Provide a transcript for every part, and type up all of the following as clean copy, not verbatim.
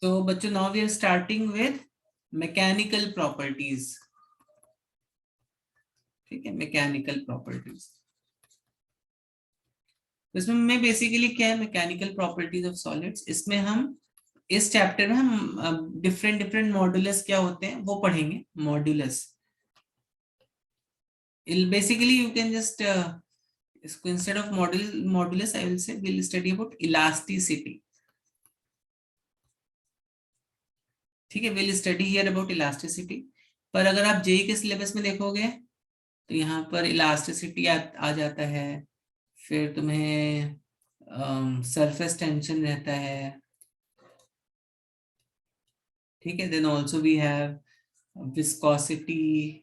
तो बच्चों now we are starting with mechanical properties. ठीक है, मैकेनिकल प्रॉपर्टीज। तो इसमें मैं बेसिकली क्या है, मैकेनिकल प्रॉपर्टीज ऑफ सॉलिड्स, इसमें हम इस चैप्टर में हम डिफरेंट डिफरेंट मॉड्यूलस क्या होते हैं वो पढ़ेंगे। Modulus basically you can just इसको instead of modulus I will say will study about elasticity. ठीक है, will study here about elasticity. पर अगर आप जेई के सिलेबस में देखोगे तो यहाँ पर इलास्टिसिटी आ जाता है, फिर तुम्हें सरफेस टेंशन रहता है। ठीक है, then also we have viscosity.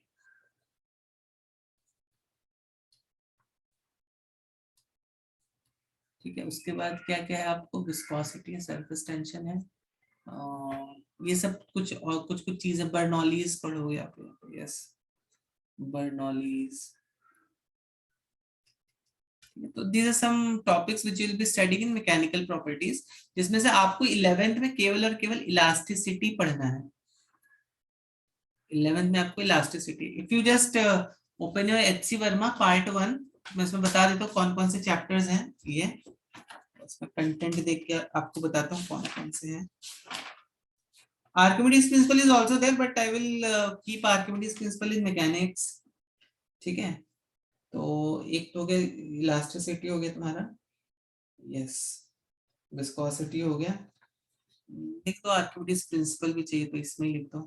ठीक है, उसके बाद क्या क्या है आपको, विस्कोसिटी है, सरफेस टेंशन है, ये सब कुछ और कुछ कुछ चीजें बर्नौलीज पढ़ोगे आप। Yes, Bernoulli's. तो these are some topics which will be studying in mechanical properties, जिसमें से आपको 11th में केवल और केवल इलास्टिसिटी पढ़ना है। 11th में आपको elasticity, if you just open your HC Verma part 1, मैं इसमें बता देता हूँ कौन कौन से चैप्टर्स हैं। ये इसमें कंटेंट देख के आपको बताता हूँ कौन कौन से हैं। Archimedes principle is also there, but I will keep Archimedes principle in mechanics. ठीक है, तो एक तो हो गया इलास्टिसिटी, हो गया तुम्हारा, यस, विस्कोसिटी हो गया। लिख दो आर्किमिडीज प्रिंसिपल भी चाहिए तो इसमें ही लिख दो।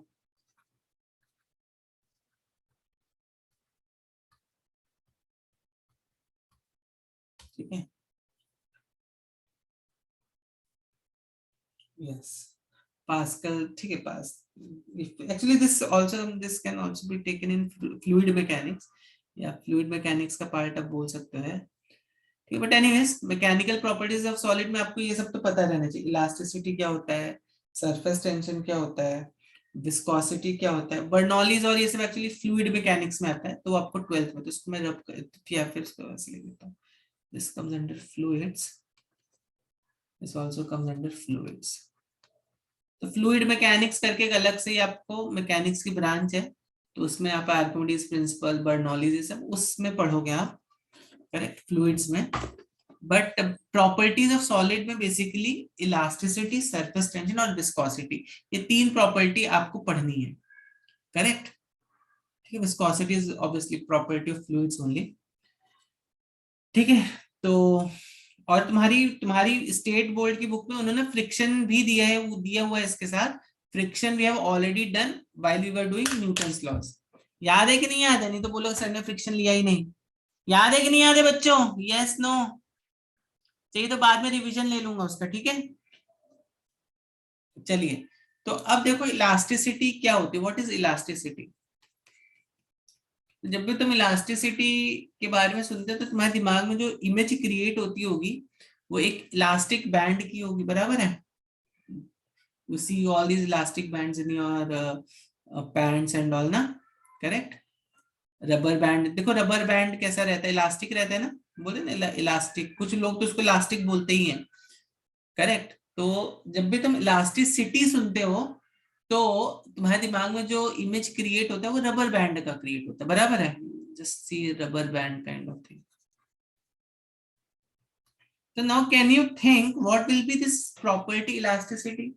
ठीक है, यस, पास्कल। ठीक है, पास actually this can also be taken in fluid mechanics, या फ्लूइड मैकेनिक्स का पार्ट आप बोल सकते हैं। ठीक है, but anyways mechanical properties of solid में आपको ये सब तो पता रहना चाहिए। इलास्टिसिटी क्या होता है, सरफेस टेंशन क्या होता है, विस्कोसिटी क्या होता है, बर्नौलीज, और ये सब एक्चुअली फ्लूइड मैकेनिक्स में आता है, तो आपको 12th में, तो इसको मैं रब या फिर इसको ऐसे लिख देता हूँ, this comes under fluids, this also comes under fluids. तो फ्लूइड मैकेनिक्स करके एक अलग से ही आपको मैकेनिक्स की ब्रांच है, तो उसमें आप आर्किमिडीज प्रिंसिपल, बर्नौलीज, ये सब उसमें पढ़ोगे आप, करेक्ट, फ्लूइड्स में। बट प्रॉपर्टीज ऑफ सॉलिड में बेसिकली इलास्टिसिटी, सरफेस टेंशन और विस्कोसिटी, ये तीन प्रॉपर्टी आपको पढ़नी है, करेक्ट। ठीक है, viscosity is obviously property of fluids only. ठीक है, तो और तुम्हारी तुम्हारी स्टेट बोर्ड की बुक में उन्होंने फ्रिक्शन भी दिया है, वो दिया हुआ है इसके साथ। Friction we have already done while we were doing Newton's laws. याद है कि नहीं याद है? नहीं तो बोलो सर ने फ्रिक्शन लिया ही नहीं। याद है कि नहीं याद है बच्चों? Yes, no? चाहिए तो बाद में रिवीजन ले लूंगा उसका। ठीक है, चलिए, तो अब देखो इलास्टिसिटी क्या होती है, व्हाट इज इलास्टिसिटी। जब भी तुम इलास्टिसिटी के बारे में सुनते हो तो तुम्हारे दिमाग में जो इमेज क्रिएट होती होगी वो एक इलास्टिक बैंड की होगी, बराबर है। You see all these elastic bands in your pants and all ना, करेक्ट। रबर बैंड देखो, रबर बैंड कैसा रहता है, इलास्टिक रहता है ना, बोले ना इलास्टिक, कुछ लोग तो उसको इलास्टिक बोलते ही हैं, करेक्ट। तो जब भी तुम इलास्टिसिटी सुनते हो तो तुम्हारे दिमाग में जो इमेज क्रिएट होता है वो रबर बैंड का क्रिएट होता है, बराबर है। Just see rubber band kind of thing. तो now can you think what will be this property elasticity.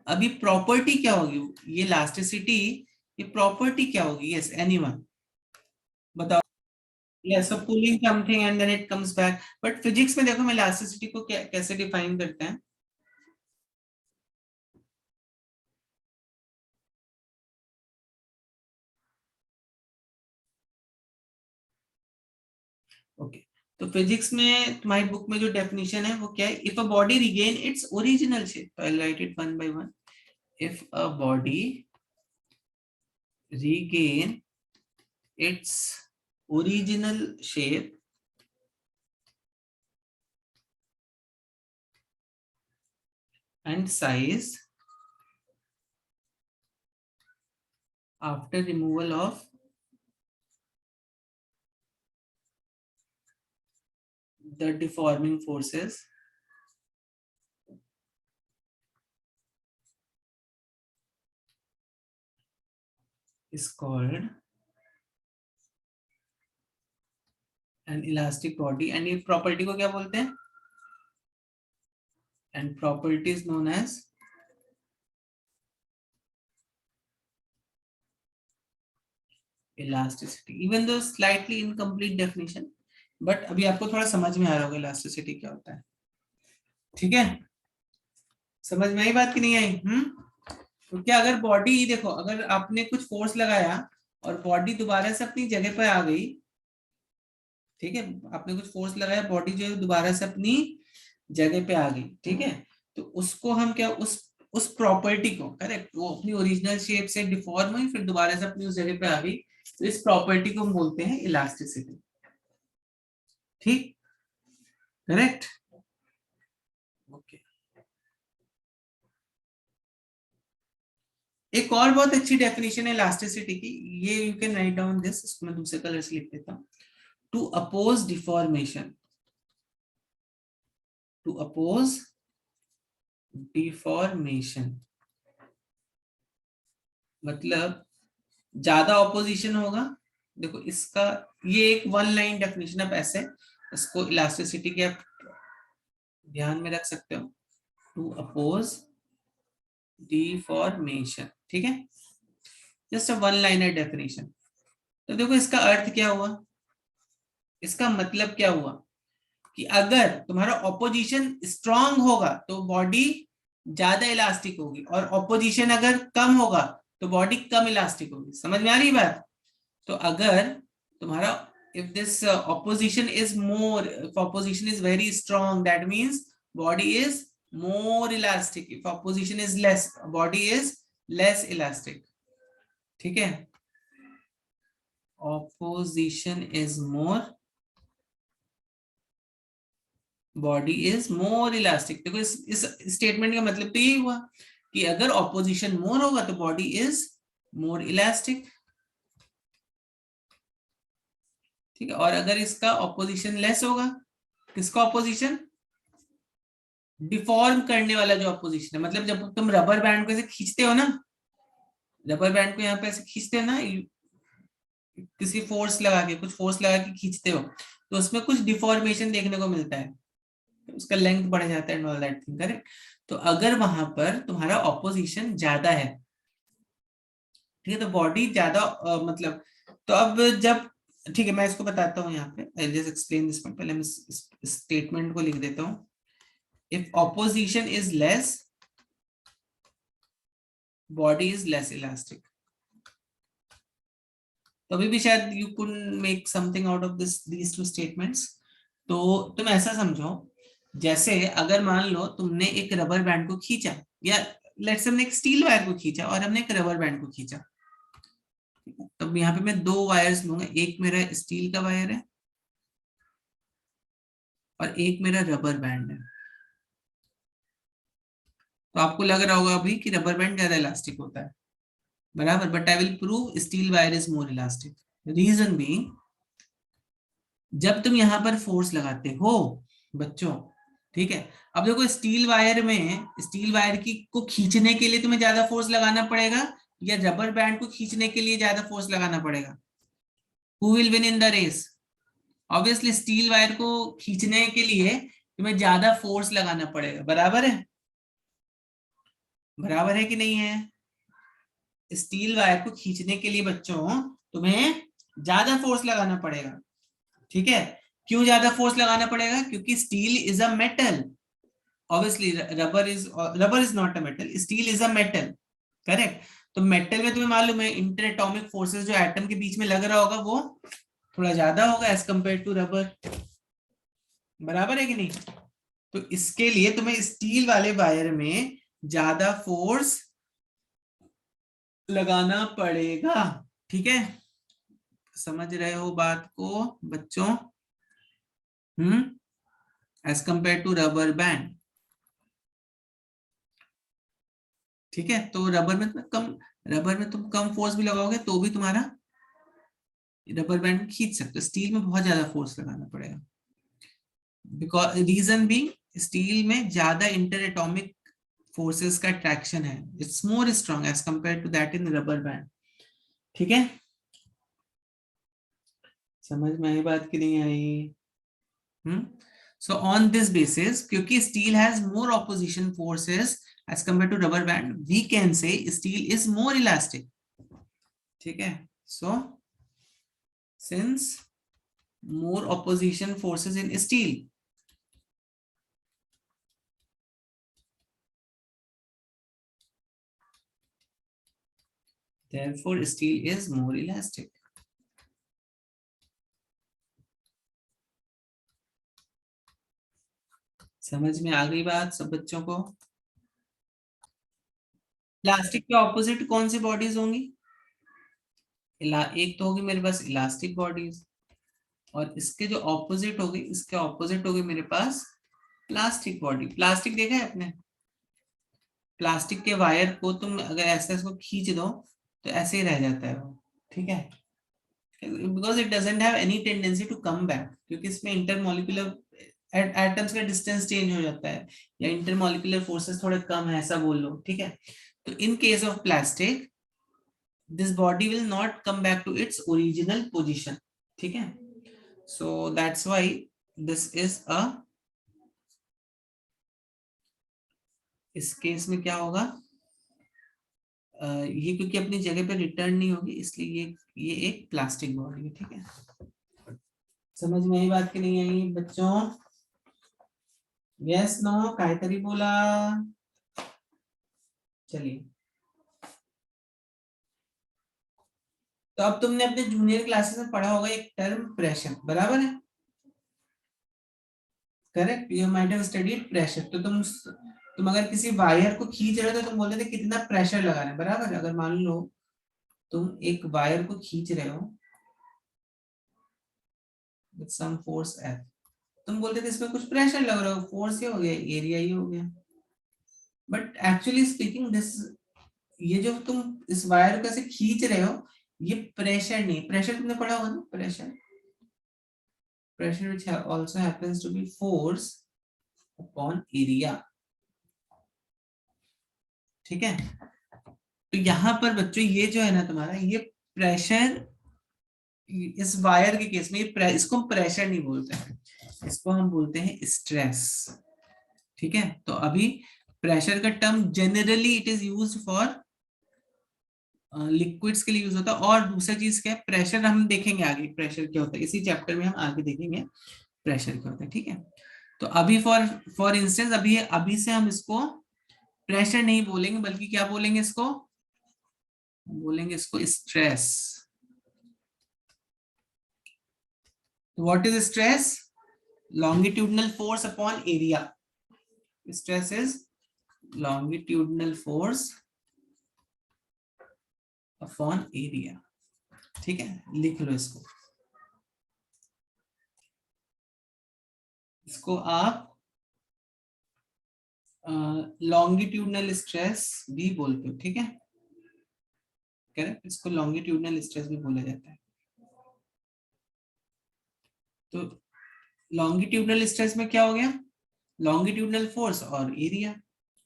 अभी प्रॉपर्टी क्या होगी ये इलास्टिसिटी, ये प्रॉपर्टी क्या होगी? यस, एनीवन बताओ। Yes, so pulling something and then it comes back. But physics में देखो हम इलास्टिसिटी को कैसे डिफाइन करते हैं। ओके, तो फिजिक्स में तुम्हारी बुक में जो डेफिनेशन है वो क्या है, if a body regain its original shape, I will write it one by one. If a body regain its original shape and size after removal of the deforming forces is called an elastic body, and ये property को क्या बोलते हैं? And property is known as elasticity, even though slightly incomplete definition, but अभी आपको थोड़ा समझ में आ रहा होगा elasticity क्या होता है. ठीक है, समझ में आई बात कि नहीं आई? तो क्या अगर बॉडी, देखो अगर आपने कुछ फोर्स लगाया और बॉडी दोबारा से अपनी जगह पर आ गई, ठीक है, आपने कुछ फोर्स लगाया, बॉडी जो है दोबारा से अपनी जगह पे आ गई, ठीक है, तो उसको हम क्या, उस प्रॉपर्टी को, करेक्ट, वो अपनी ओरिजिनल शेप से डिफॉर्म हुई, फिर दोबारा से अपनी उस जगह पे आ गई, तो इस प्रॉपर्टी को हम बोलते हैं इलास्टिसिटी. ठीक, करेक्ट, ओके. एक और बहुत अच्छी डेफिनेशन है इलास्टिसिटी की, ये you can write down this, इसको मैं दूसरे कलर से लिख देता हूँ. To oppose deformation, to oppose deformation मतलब ज्यादा ऑपोजिशन होगा. देखो इसका ये एक वन लाइन डेफिनेशन, आप ऐसे इसको इलास्टिसिटी के आप ध्यान में रख सकते हो. टू अपोज डिफॉर्मेशन, ठीक है, just a one liner definition. तो देखो इसका अर्थ क्या हुआ, इसका मतलब क्या हुआ कि अगर तुम्हारा ऑपोजिशन स्ट्रांग होगा तो बॉडी ज्यादा इलास्टिक होगी, और ऑपोजिशन अगर कम होगा तो बॉडी कम इलास्टिक होगी. समझ में आ रही बात? तो अगर तुम्हारा, if this opposition is more, if opposition is very strong, that means body is more elastic. If opposition is less, body is less elastic. ठीक है, opposition is more, body is more elastic. देखो इस statement का मतलब तो यही हुआ कि अगर ऑपोजिशन मोर होगा तो बॉडी इज मोर इलास्टिक. ठीक है, और अगर इसका ऑपोजिशन लेस होगा, किसका ऑपोजिशन, डिफॉर्म करने वाला जो ऑपोजिशन है, मतलब जब तुम रबर बैंड को ऐसे खींचते हो ना, रबर बैंड को यहाँ पे ऐसे खींचते हो ना, किसी फोर्स लगा के, कुछ फोर्स लगा के खींचते हो, तो उसमें कुछ डिफॉर्मेशन देखने को मिलता है, उसका लेंथ बढ़ जाता है and all that thing, correct. तो अगर वहां पर तुम्हारा ऑपोजिशन ज्यादा है, ठीक है, तो बॉडी ज्यादा मतलब, तो अब जब, ठीक है, मैं इसको बताता हूँ यहाँ पे, I just explain this point. पहले मैं इस स्टेटमेंट को लिख देता हूँ. If opposition is less, body is less elastic. तो अभी भी शायद you could make something out of these two statements. तो तुम ऐसा समझो, जैसे अगर मान लो तुमने एक रबर बैंड को खींचा, या लेट्स से हमने एक स्टील वायर को खींचा और हमने एक रबर बैंड को खींचा. तब यहाँ पे मैं दो वायर्स लूंगा, एक मेरा स्टील का वायर है और एक मेरा रबर बैंड है. तो आपको लग रहा होगा अभी कि रबर बैंड ज्यादा इलास्टिक होता है, बराबर, but I will prove steel wire is more elastic. Reason being, जब तुम यहाँ पर फोर्स लगाते हो बच्चों, ठीक है, अब देखो स्टील वायर में, स्टील वायर की को खींचने के लिए तुम्हें ज्यादा फोर्स लगाना पड़ेगा या रबर बैंड को खींचने के लिए ज्यादा फोर्स लगाना पड़ेगा? Who will win in the race? Obviously steel wire को खींचने के लिए तुम्हें ज्यादा फोर्स लगाना पड़ेगा, बराबर है? बराबर है कि नहीं है? स्टील वायर को खींचने के लिए बच्चों तुम्हें ज्यादा फोर्स लगाना पड़ेगा, ठीक है. क्यों ज्यादा फोर्स लगाना पड़ेगा? क्योंकि steel is a metal. Obviously rubber is not a metal, steel is a metal, correct. तो मेटल में तुम्हें मालूम है इंटर एटॉमिक फोर्सेस जो एटम के बीच में लग रहा होगा वो थोड़ा ज्यादा होगा एज कंपेयर टू रबर, बराबर है कि नहीं? तो इसके लिए तुम्हें स्टील वाले वायर में ज्यादा फोर्स लगाना पड़ेगा, ठीक है. समझ रहे हो बात को बच्चों? As compare to rubber band, ठीक है. तो रबर में तुम कम फोर्स भी लगाओगे तो भी तुम्हारा रबर बैंड खींच सकते हो. स्टील में बहुत ज्यादा फोर्स लगाना पड़ेगा, बिकॉज रीजन भी स्टील में ज्यादा इंटर एटॉमिक फोर्सेस का अट्रैक्शन है, it's more strong as compare to that in rubber band. ठीक है, समझ में आई बात कि नहीं आई? सो ऑन दिस बेसिस, क्योंकि steel has more opposition forces as compare to rubber band, we can say steel is more elastic. ठीक है, so since more opposition forces in steel, therefore steel is more elastic. समझ में आ गई बात सब बच्चों को? प्लास्टिक के ऑपोजिट कौन सी बॉडीज होंगी? एक तो होगी मेरे पास इलास्टिक बॉडीज, और इसके जो ऑपोजिट होगी, इसके ऑपोजिट होगी मेरे पास प्लास्टिक बॉडी। प्लास्टिक देखा है आपने? प्लास्टिक के वायर को तुम अगर ऐसे इसको खींच दो तो ऐसे ही रह जाता है वो। ठीक है, because it doesn't have any tendency to come back, क्योंकि इसमें इंटरमोलिकुलर एटम्स का डिस्टेंस चेंज हो जाता है, या इंटरमोलिकुलर फोर्सेस थोड़े कम है ऐसा बोल लो। ठीक है, तो in case of plastic this body will not come back to its original position. ठीक है, so that's why this is a, इस केस में क्या होगा, ये क्योंकि अपनी जगह पे रिटर्न नहीं होगी, इसलिए ये एक प्लास्टिक बॉडी है। ठीक है, समझ में आई बात कि नहीं आई बच्चों? यस नो काहीतरी बोला। चलिए, तो अब तुमने अपने जूनियर क्लासेस में पढ़ा होगा एक टर्म प्रेशर, बराबर है? Correct, you might have studied pressure. तो तुम अगर किसी वायर को खींच रहे हो तो तुम बोलते थे कितना प्रेशर लगाना है, बराबर? अगर मान लो तुम एक वायर को खींच रहे हो विद सम फोर्स F, तुम बोलते थे इसमें कुछ प्रेशर लग रहा हो, फोर्स ही हो गया, एरिया ही हो गया। बट एक्चुअली स्पीकिंग दिस, ये जो तुम इस वायर को ऐसे खींच रहे हो, ये प्रेशर नहीं। प्रेशर तुमने पढ़ा होगा ना, pressure, pressure which also happens to be force upon area। ठीक है, तो यहां पर बच्चों ये जो है ना तुम्हारा, ये प्रेशर, इस वायर के केस में इसको हम प्रेशर नहीं बोलते हैं, इसको हम बोलते हैं स्ट्रेस। ठीक है, तो अभी प्रेशर का term generally it is used for liquids के लिए यूज होता है। और दूसरा चीज क्या है, प्रेशर हम देखेंगे आगे प्रेशर क्या होता है, इसी चैप्टर में हम आगे देखेंगे प्रेशर क्या होता है। ठीक है, तो अभी फॉर इंस्टेंस अभी से हम इसको प्रेशर नहीं बोलेंगे, बल्कि क्या बोलेंगे, इसको बोलेंगे इसको stress. What is stress? longitudinal force upon area. Stress is longitudinal force upon area। ठीक है, लिख लो इसको, इसको आप लॉन्गिट्यूडनल स्ट्रेस भी बोलते हो। ठीक है, करेक्ट, इसको लॉन्गिट्यूडनल स्ट्रेस भी बोला जाता है। तो लॉन्गिट्यूडनल स्ट्रेस में क्या हो गया, लॉन्गिट्यूडनल फोर्स और एरिया।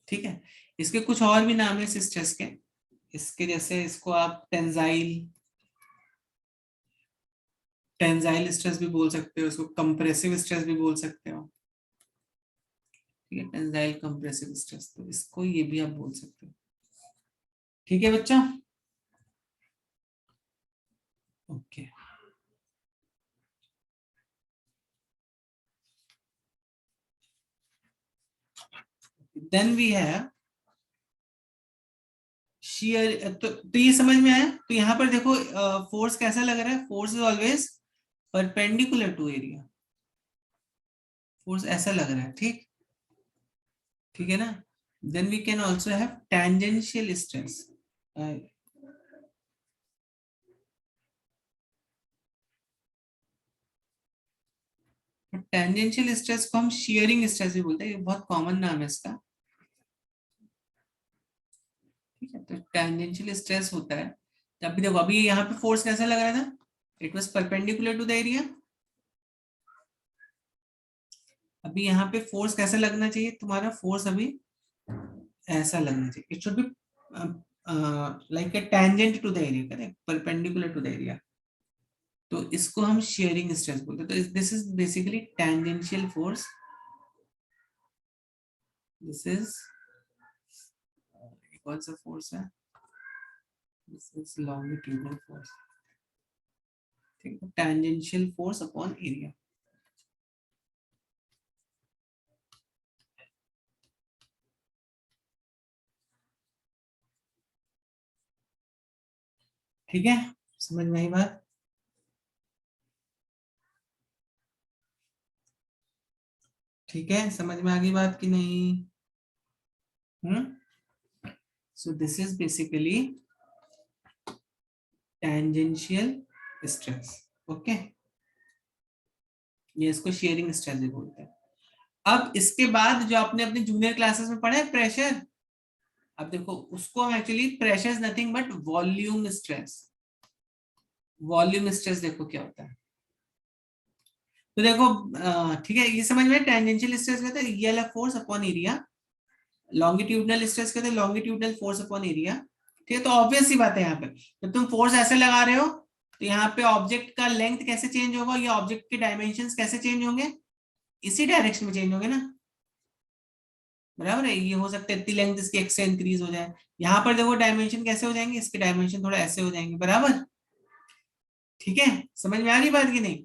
ठीक है, इसके कुछ और भी नाम है इस स्ट्रेस के, इसके जैसे इसको आप टेंजाइल स्ट्रेस भी बोल सकते हो, इसको कंप्रेसिव स्ट्रेस भी बोल सकते हो। ठीक है, टेंजाइल कंप्रेसिव स्ट्रेस, तो इसको ये भी आप बोल सकते हो। ठीक है बच्चा, okay. Then we have shear। तो ये समझ में आया? तो यहाँ पर देखो फोर्स कैसा लग रहा है, force is always perpendicular to area, force ऐसा लग रहा है। ठीक, ठीक है ना? Then we can also have tangential stress. Tangential stress को हम शियरिंग स्ट्रेस भी बोलते हैं, ये बहुत कॉमन नाम है इसका। ठीक है, तो टेंजेंशियल स्ट्रेस होता है जब भी, देखो अभी यहाँ पे फोर्स कैसा लग रहा था, it was perpendicular to the area. अभी यहाँ पे फोर्स कैसा लगना चाहिए तुम्हारा, फोर्स अभी ऐसा लगना चाहिए, it should be like a tangent to the area, correct, perpendicular to the area, तो इसको हम शेयरिंग स्ट्रेस बोलते हैं. तो this is basically tangential force. This is कौन सा फोर्स है, दिस इज लॉन्गिट्यूडनल फोर्स. ठीक है, टेंजेंशियल फोर्स अपॉन एरिया. ठीक है, समझ में आई बात. ठीक है, समझ में आ गई बात कि नहीं. So this is basically tangential stress. Okay, ये इसको शेयरिंग स्ट्रेस भी बोलते हैं. अब इसके बाद जो आपने अपने जूनियर क्लासेस में पढ़ा है प्रेशर, अब देखो उसको हम actually pressure is nothing but volume stress. Volume stress देखो क्या होता है. तो देखो ठीक है, ये समझ में, टेंजेंशियल स्ट्रेस कहते हैं ये वाला force upon area, longitudinal stress कहते हैं लॉन्गिट्यूडनल फोर्स अपॉन एरिया. ठीक है, तो ऑब्वियस सी बात है, यहाँ पे जब तुम फोर्स ऐसे लगा रहे हो तो यहाँ पे ऑब्जेक्ट का लेंथ कैसे चेंज होगा, या ऑब्जेक्ट के डायमेंशंस कैसे चेंज होंगे, इसी डायरेक्शन में चेंज होंगे ना. बराबर है, ये हो सकता है इतनी लेंथ इसकी x से इंक्रीज हो जाए. यहाँ पर देखो डायमेंशन कैसे हो जाएंगे, इसके डायमेंशन थोड़ा ऐसे हो जाएंगे. बराबर, ठीक है, समझ में आ रही बात कि नहीं.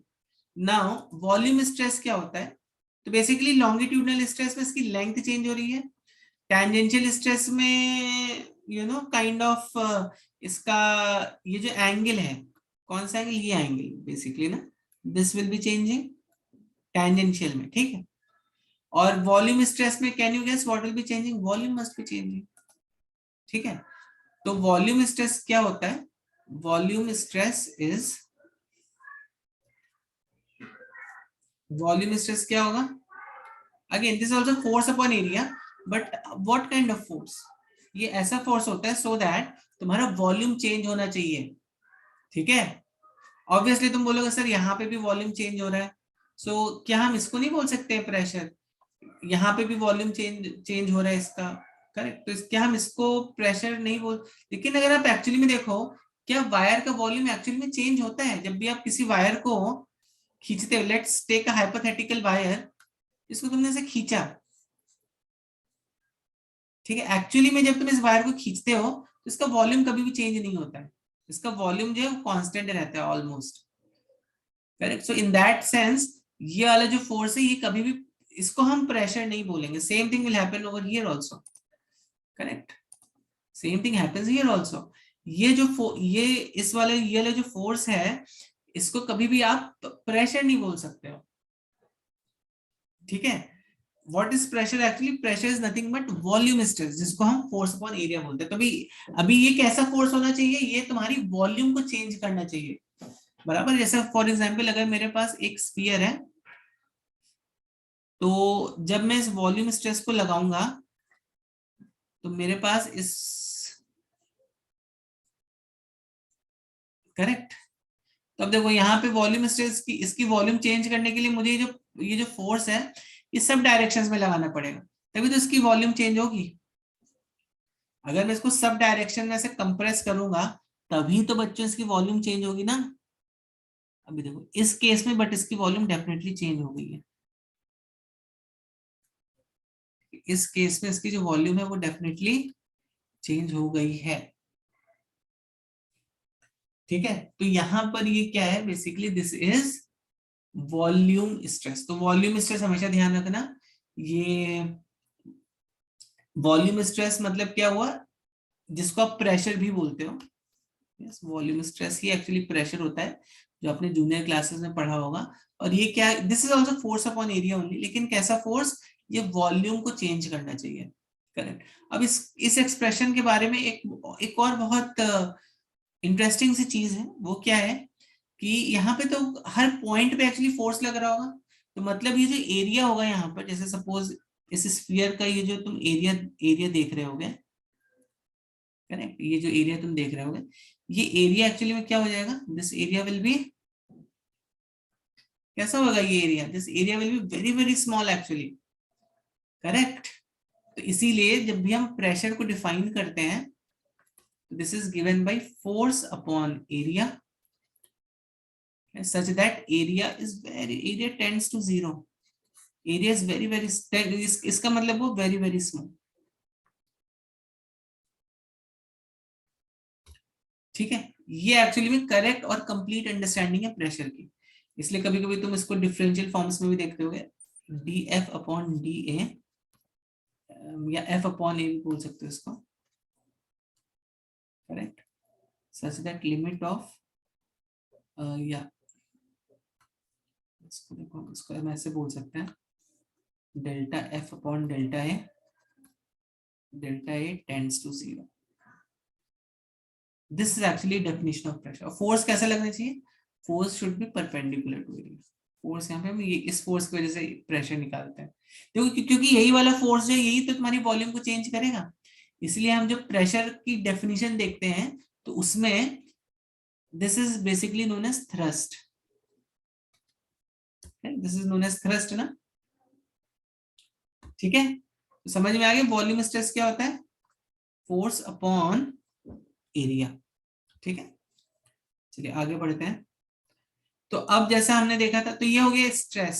नाउ वॉल्यूम स्ट्रेस क्या होता है, तो बेसिकली लॉन्गिट्यूडनल स्ट्रेस में इसकी लेंथ चेंज हो रही है. टेंजेंशियल स्ट्रेस में काइंड ऑफ इसका ये जो एंगल है, कौन सा एंगल, ये एंगल बेसिकली ना, this will be changing tangential में. ठीक है, और वॉल्यूम स्ट्रेस में can you guess what will be changing, volume must be changing. ठीक है, तो वॉल्यूम स्ट्रेस क्या होता है, volume stress is, volume stress क्या होगा, again this also force upon area, but what kind of force, ये ऐसा फोर्स होता है सो दैट तुम्हारा वॉल्यूम चेंज होना चाहिए. ठीक है, ऑब्वियसली तुम बोलोगे सर यहाँ पे भी वॉल्यूम चेंज हो रहा है, सो क्या हम इसको नहीं बोल सकते प्रेशर, यहाँ पे भी वॉल्यूम चेंज हो रहा है इसका, करेक्ट, तो क्या हम इसको प्रेशर नहीं बोल. लेकिन अगर आप एक्चुअली में देखो, क्या वायर का वॉल्यूम एक्चुअली में चेंज होता है जब भी आप किसी वायर को खींचते हो. Let's take a hypothetical wire, इसको तुमने ऐसे खींचा, ठीक है, एक्चुअली में जब तुम इस वायर को खींचते हो तो इसका वॉल्यूम कभी भी चेंज नहीं होता है, इसका वॉल्यूम जो है वो कांस्टेंट रहता है almost. Correct, so in that sense ये वाला जो फोर्स है ये कभी भी, इसको हम प्रेशर नहीं बोलेंगे. Same thing will happen over here also. Correct, same thing happens here also. ये जो ये इस वाले ये वाला जो फोर्स है इसको कभी भी आप प्रेशर नहीं बोल सकते हो. ठीक है, what is pressure, actually pressure is nothing but volume stress, जिसको हम फोर्स अपॉन एरिया बोलते हैं. तो अभी ये कैसा फोर्स होना चाहिए, ये तुम्हारी वॉल्यूम को चेंज करना चाहिए. बराबर, जैसे फॉर एग्जांपल अगर मेरे पास एक स्फीयर है, तो जब मैं इस वॉल्यूम स्ट्रेस को लगाऊंगा तो मेरे पास इस, करेक्ट, तो अब देखो यहाँ पे वॉल्यूम स्ट्रेस की, इसकी वॉल्यूम चेंज करने के लिए मुझे ये जो फोर्स है ये सब डायरेक्शंस में लगाना पड़ेगा, तभी तो इसकी वॉल्यूम चेंज होगी. अगर मैं इसको सब डायरेक्शन में से कंप्रेस करूंगा तभी तो बच्चों इसकी वॉल्यूम चेंज होगी ना. अभी देखो इस केस में बट इसकी वॉल्यूम डेफिनेटली चेंज हो गई है. इस केस में इसकी जो वॉल्यूम है वो डेफिनेटली चेंज हो गई है. ठीक है, तो यहां पर ये क्या है, basically this is volume stress. तो वॉल्यूम स्ट्रेस हमेशा ध्यान रखना, ये वॉल्यूम स्ट्रेस मतलब क्या हुआ, जिसको आप प्रेशर भी बोलते हो. यस, वॉल्यूम स्ट्रेस ही एक्चुअली प्रेशर होता है, जो आपने जूनियर क्लासेस में पढ़ा होगा. और ये क्या, this is also force upon area only, लेकिन कैसा फोर्स, ये वॉल्यूम को चेंज करना चाहिए. करेक्ट. अब इस एक्सप्रेशन के बारे में एक और बहुत इंटरेस्टिंग सी चीज है, वो क्या है कि यहाँ पे तो हर पॉइंट पे एक्चुअली फोर्स लग रहा होगा. तो मतलब ये जो एरिया होगा यहाँ पर, जैसे सपोज इस स्फीयर का ये जो तुम एरिया देख रहे होगे, करेक्ट, ये जो एरिया तुम देख रहे होगे, ये एरिया एक्चुअली में क्या हो जाएगा, दिस एरिया विल बी, कैसा होगा ये area, this area will be very very small actually. Correct, तो इसीलिए जब भी हम प्रेशर को डिफाइन करते हैं this is given by force upon area such that area tends to 0. Area is very very इसका मतलब वो very very small. ठीक है, ये एक्चुअली में करेक्ट और कंप्लीट अंडरस्टैंडिंग है प्रेशर की. इसलिए कभी कभी तुम इसको डिफरेंशियल फॉर्म्स में भी देखते होगे, df अपॉन da या f अपॉन a भी बोल सकते हो इसको, correct, such that limit of या इसको देखो, इसको हम ऐसे बोल सकते हैं delta f upon delta a tends to 0. This is actually definition of pressure. Force कैसा लगना चाहिए? Force should be perpendicular to area. Force यहाँ पे हम ये इस फोर्स की वजह से प्रेशर निकालते हैं, क्योंकि यही वाला फोर्स जो यही तो तुम्हारी वॉल्यूम को चेंज करेगा. इसलिए हम जब प्रेशर की डेफिनेशन देखते हैं तो उसमें this is basically known as thrust. This is known as thrust ना. ठीक है, तो समझ में आ गया वॉल्यूम स्ट्रेस क्या होता है? Force upon area. ठीक है, चलिए आगे बढ़ते हैं. तो अब जैसा हमने देखा था, तो ये हो गया स्ट्रेस.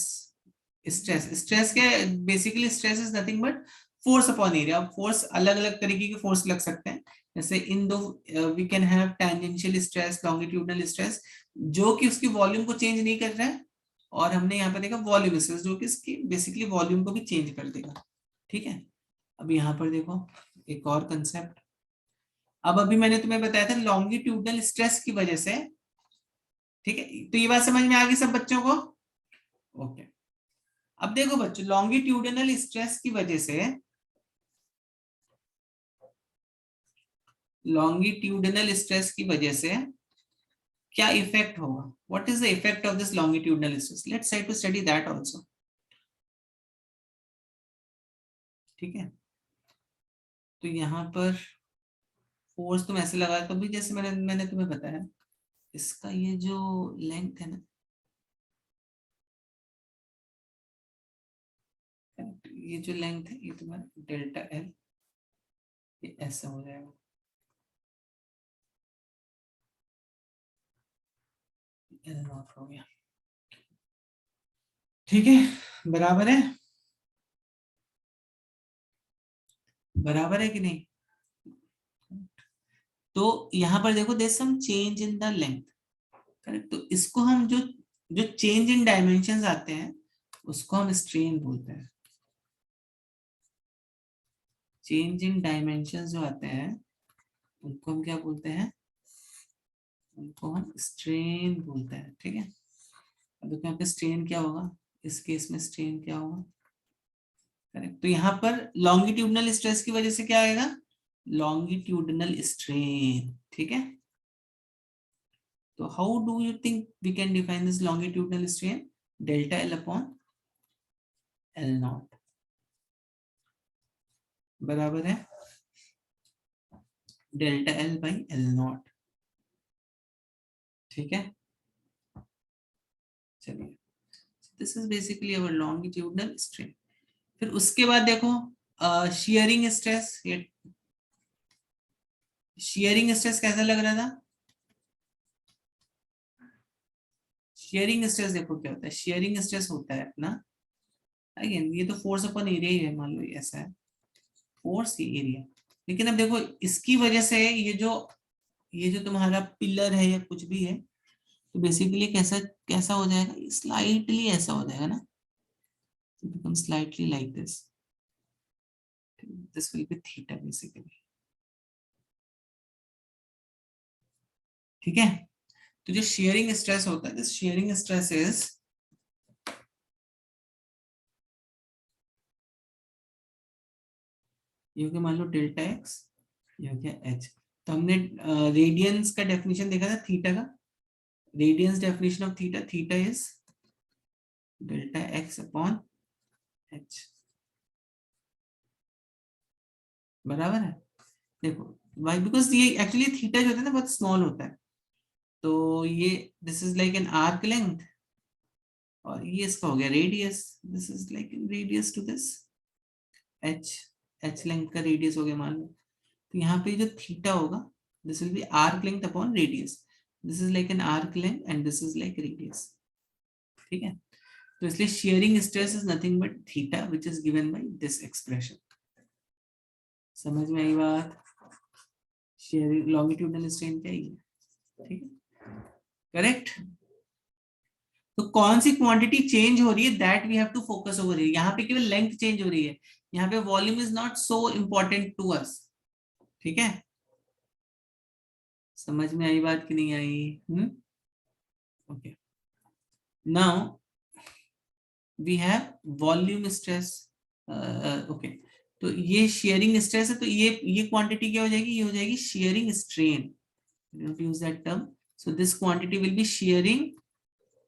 स्ट्रेस के basically stress is nothing but force upon area. Force अलग अलग तरीके के फोर्स लग सकते हैं, जैसे इन दो we can have tangential stress, longitudinal stress, जो कि उसकी वॉल्यूम को चेंज नहीं कर रहा है, और हमने यहाँ पे देखा वॉल्यूम स्ट्रेस जो कि इसकी बेसिकली वॉल्यूम को भी चेंज कर देगा. ठीक है, अब यहाँ पर देखो एक और कंसेप्ट. अब अभी मैंने तुम्हें बताया था लॉन्गिट्यूडनल स्ट्रेस की वजह से. ठीक है, तो ये बात समझ में आ गई सब बच्चों को? ओके. अब देखो बच्चों, लॉन्गिट्यूडनल स्ट्रेस की वजह से, लॉन्गिट्यूडनल स्ट्रेस की वजह से क्या इफेक्ट होगा? What is the effect of this longitudinal stress? Let's try to study that also. ठीक है, तो यहाँ पर फोर्स तुम ऐसे लगा, कभी जैसे मैंने तुम्हें बताया, इसका ये जो लेंथ है ना, ये जो लेंथ है ये तुम्हारा डेल्टा एल, ये ऐसा हो जाएगा. एल नॉट हो गया. ठीक है, बराबर है, बराबर है कि नहीं? तो यहाँ पर देखो there some change in the length. Correct, तो इसको हम जो जो चेंज इन डायमेंशंस आते हैं उसको हम स्ट्रेन बोलते हैं. चेंज इन डायमेंशंस जो आते हैं उनको हम क्या बोलते हैं? उनको हम स्ट्रेन बोलते हैं. ठीक है, अब देखो यहाँ पे स्ट्रेन क्या होगा, इस केस में स्ट्रेन क्या होगा? करेक्ट, तो यहाँ पर लॉन्गिट्यूडनल स्ट्रेस की वजह से क्या आएगा? Longitudinal strain. ठीक है, तो how do you think we can define this longitudinal strain? Delta L upon L naught बराबर है delta L by L naught. ठीक है, चलिए, this is basically our longitudinal strain. फिर उसके बाद देखो शियरिंग स्ट्रेस. शियरिंग स्ट्रेस कैसा लग रहा था? शेयरिंग स्ट्रेस देखो क्या होता है. शेयरिंग स्ट्रेस होता है अपना, अगेन ये तो फोर्स अपन एरिया ही है, मान लो ऐसा है फोर्स ये एरिया. लेकिन अब देखो इसकी वजह से ये जो तुम्हारा पिलर है या कुछ भी है, तो बेसिकली कैसा कैसा हो जाएगा? स्लाइटली ऐसा हो जाएगा ना, become slightly like this will B theta basically. ठीक है, तो जो शेयरिंग स्ट्रेस होता है, दिस शेयरिंग स्ट्रेस इज ये हो गया मान लो डेल्टा एक्स, ये हो गया एच. तो हमने रेडियंस का डेफिनेशन देखा था थीटा का. Radians definition of theta, theta is delta X upon H. बराबर है. देखो वाई, बिकॉज ये एक्चुअली थीटा जो होता है ना बहुत स्मॉल होता है, तो ये this is like an arc length, और ये इसका हो गया radius. This is like radius to this H. H length का रेडियस हो गया मान लो. तो यहाँ पे जो थीटा होगा This will be arc length upon radius. This is like an arc length and this is like radius. ठीक है, तो इसलिए shearing stress is nothing but theta, which is given by this expression. समझ में आई बात? Sharing longitudinal strain क्या है, ठीक है, करेक्ट. तो कौन सी क्वांटिटी चेंज हो रही है, that we have to focus over here. यहाँ पे केवल लेंथ चेंज हो रही है, यहाँ पे volume is not so important to us. ठीक है, समझ में आई बात कि नहीं आई? Okay, now we have volume stress. Okay, तो ये शेयरिंग स्ट्रेस है, तो ये क्वांटिटी क्या हो जाएगी, ये हो जाएगी shearing strain. Use that term. So this quantity will be shearing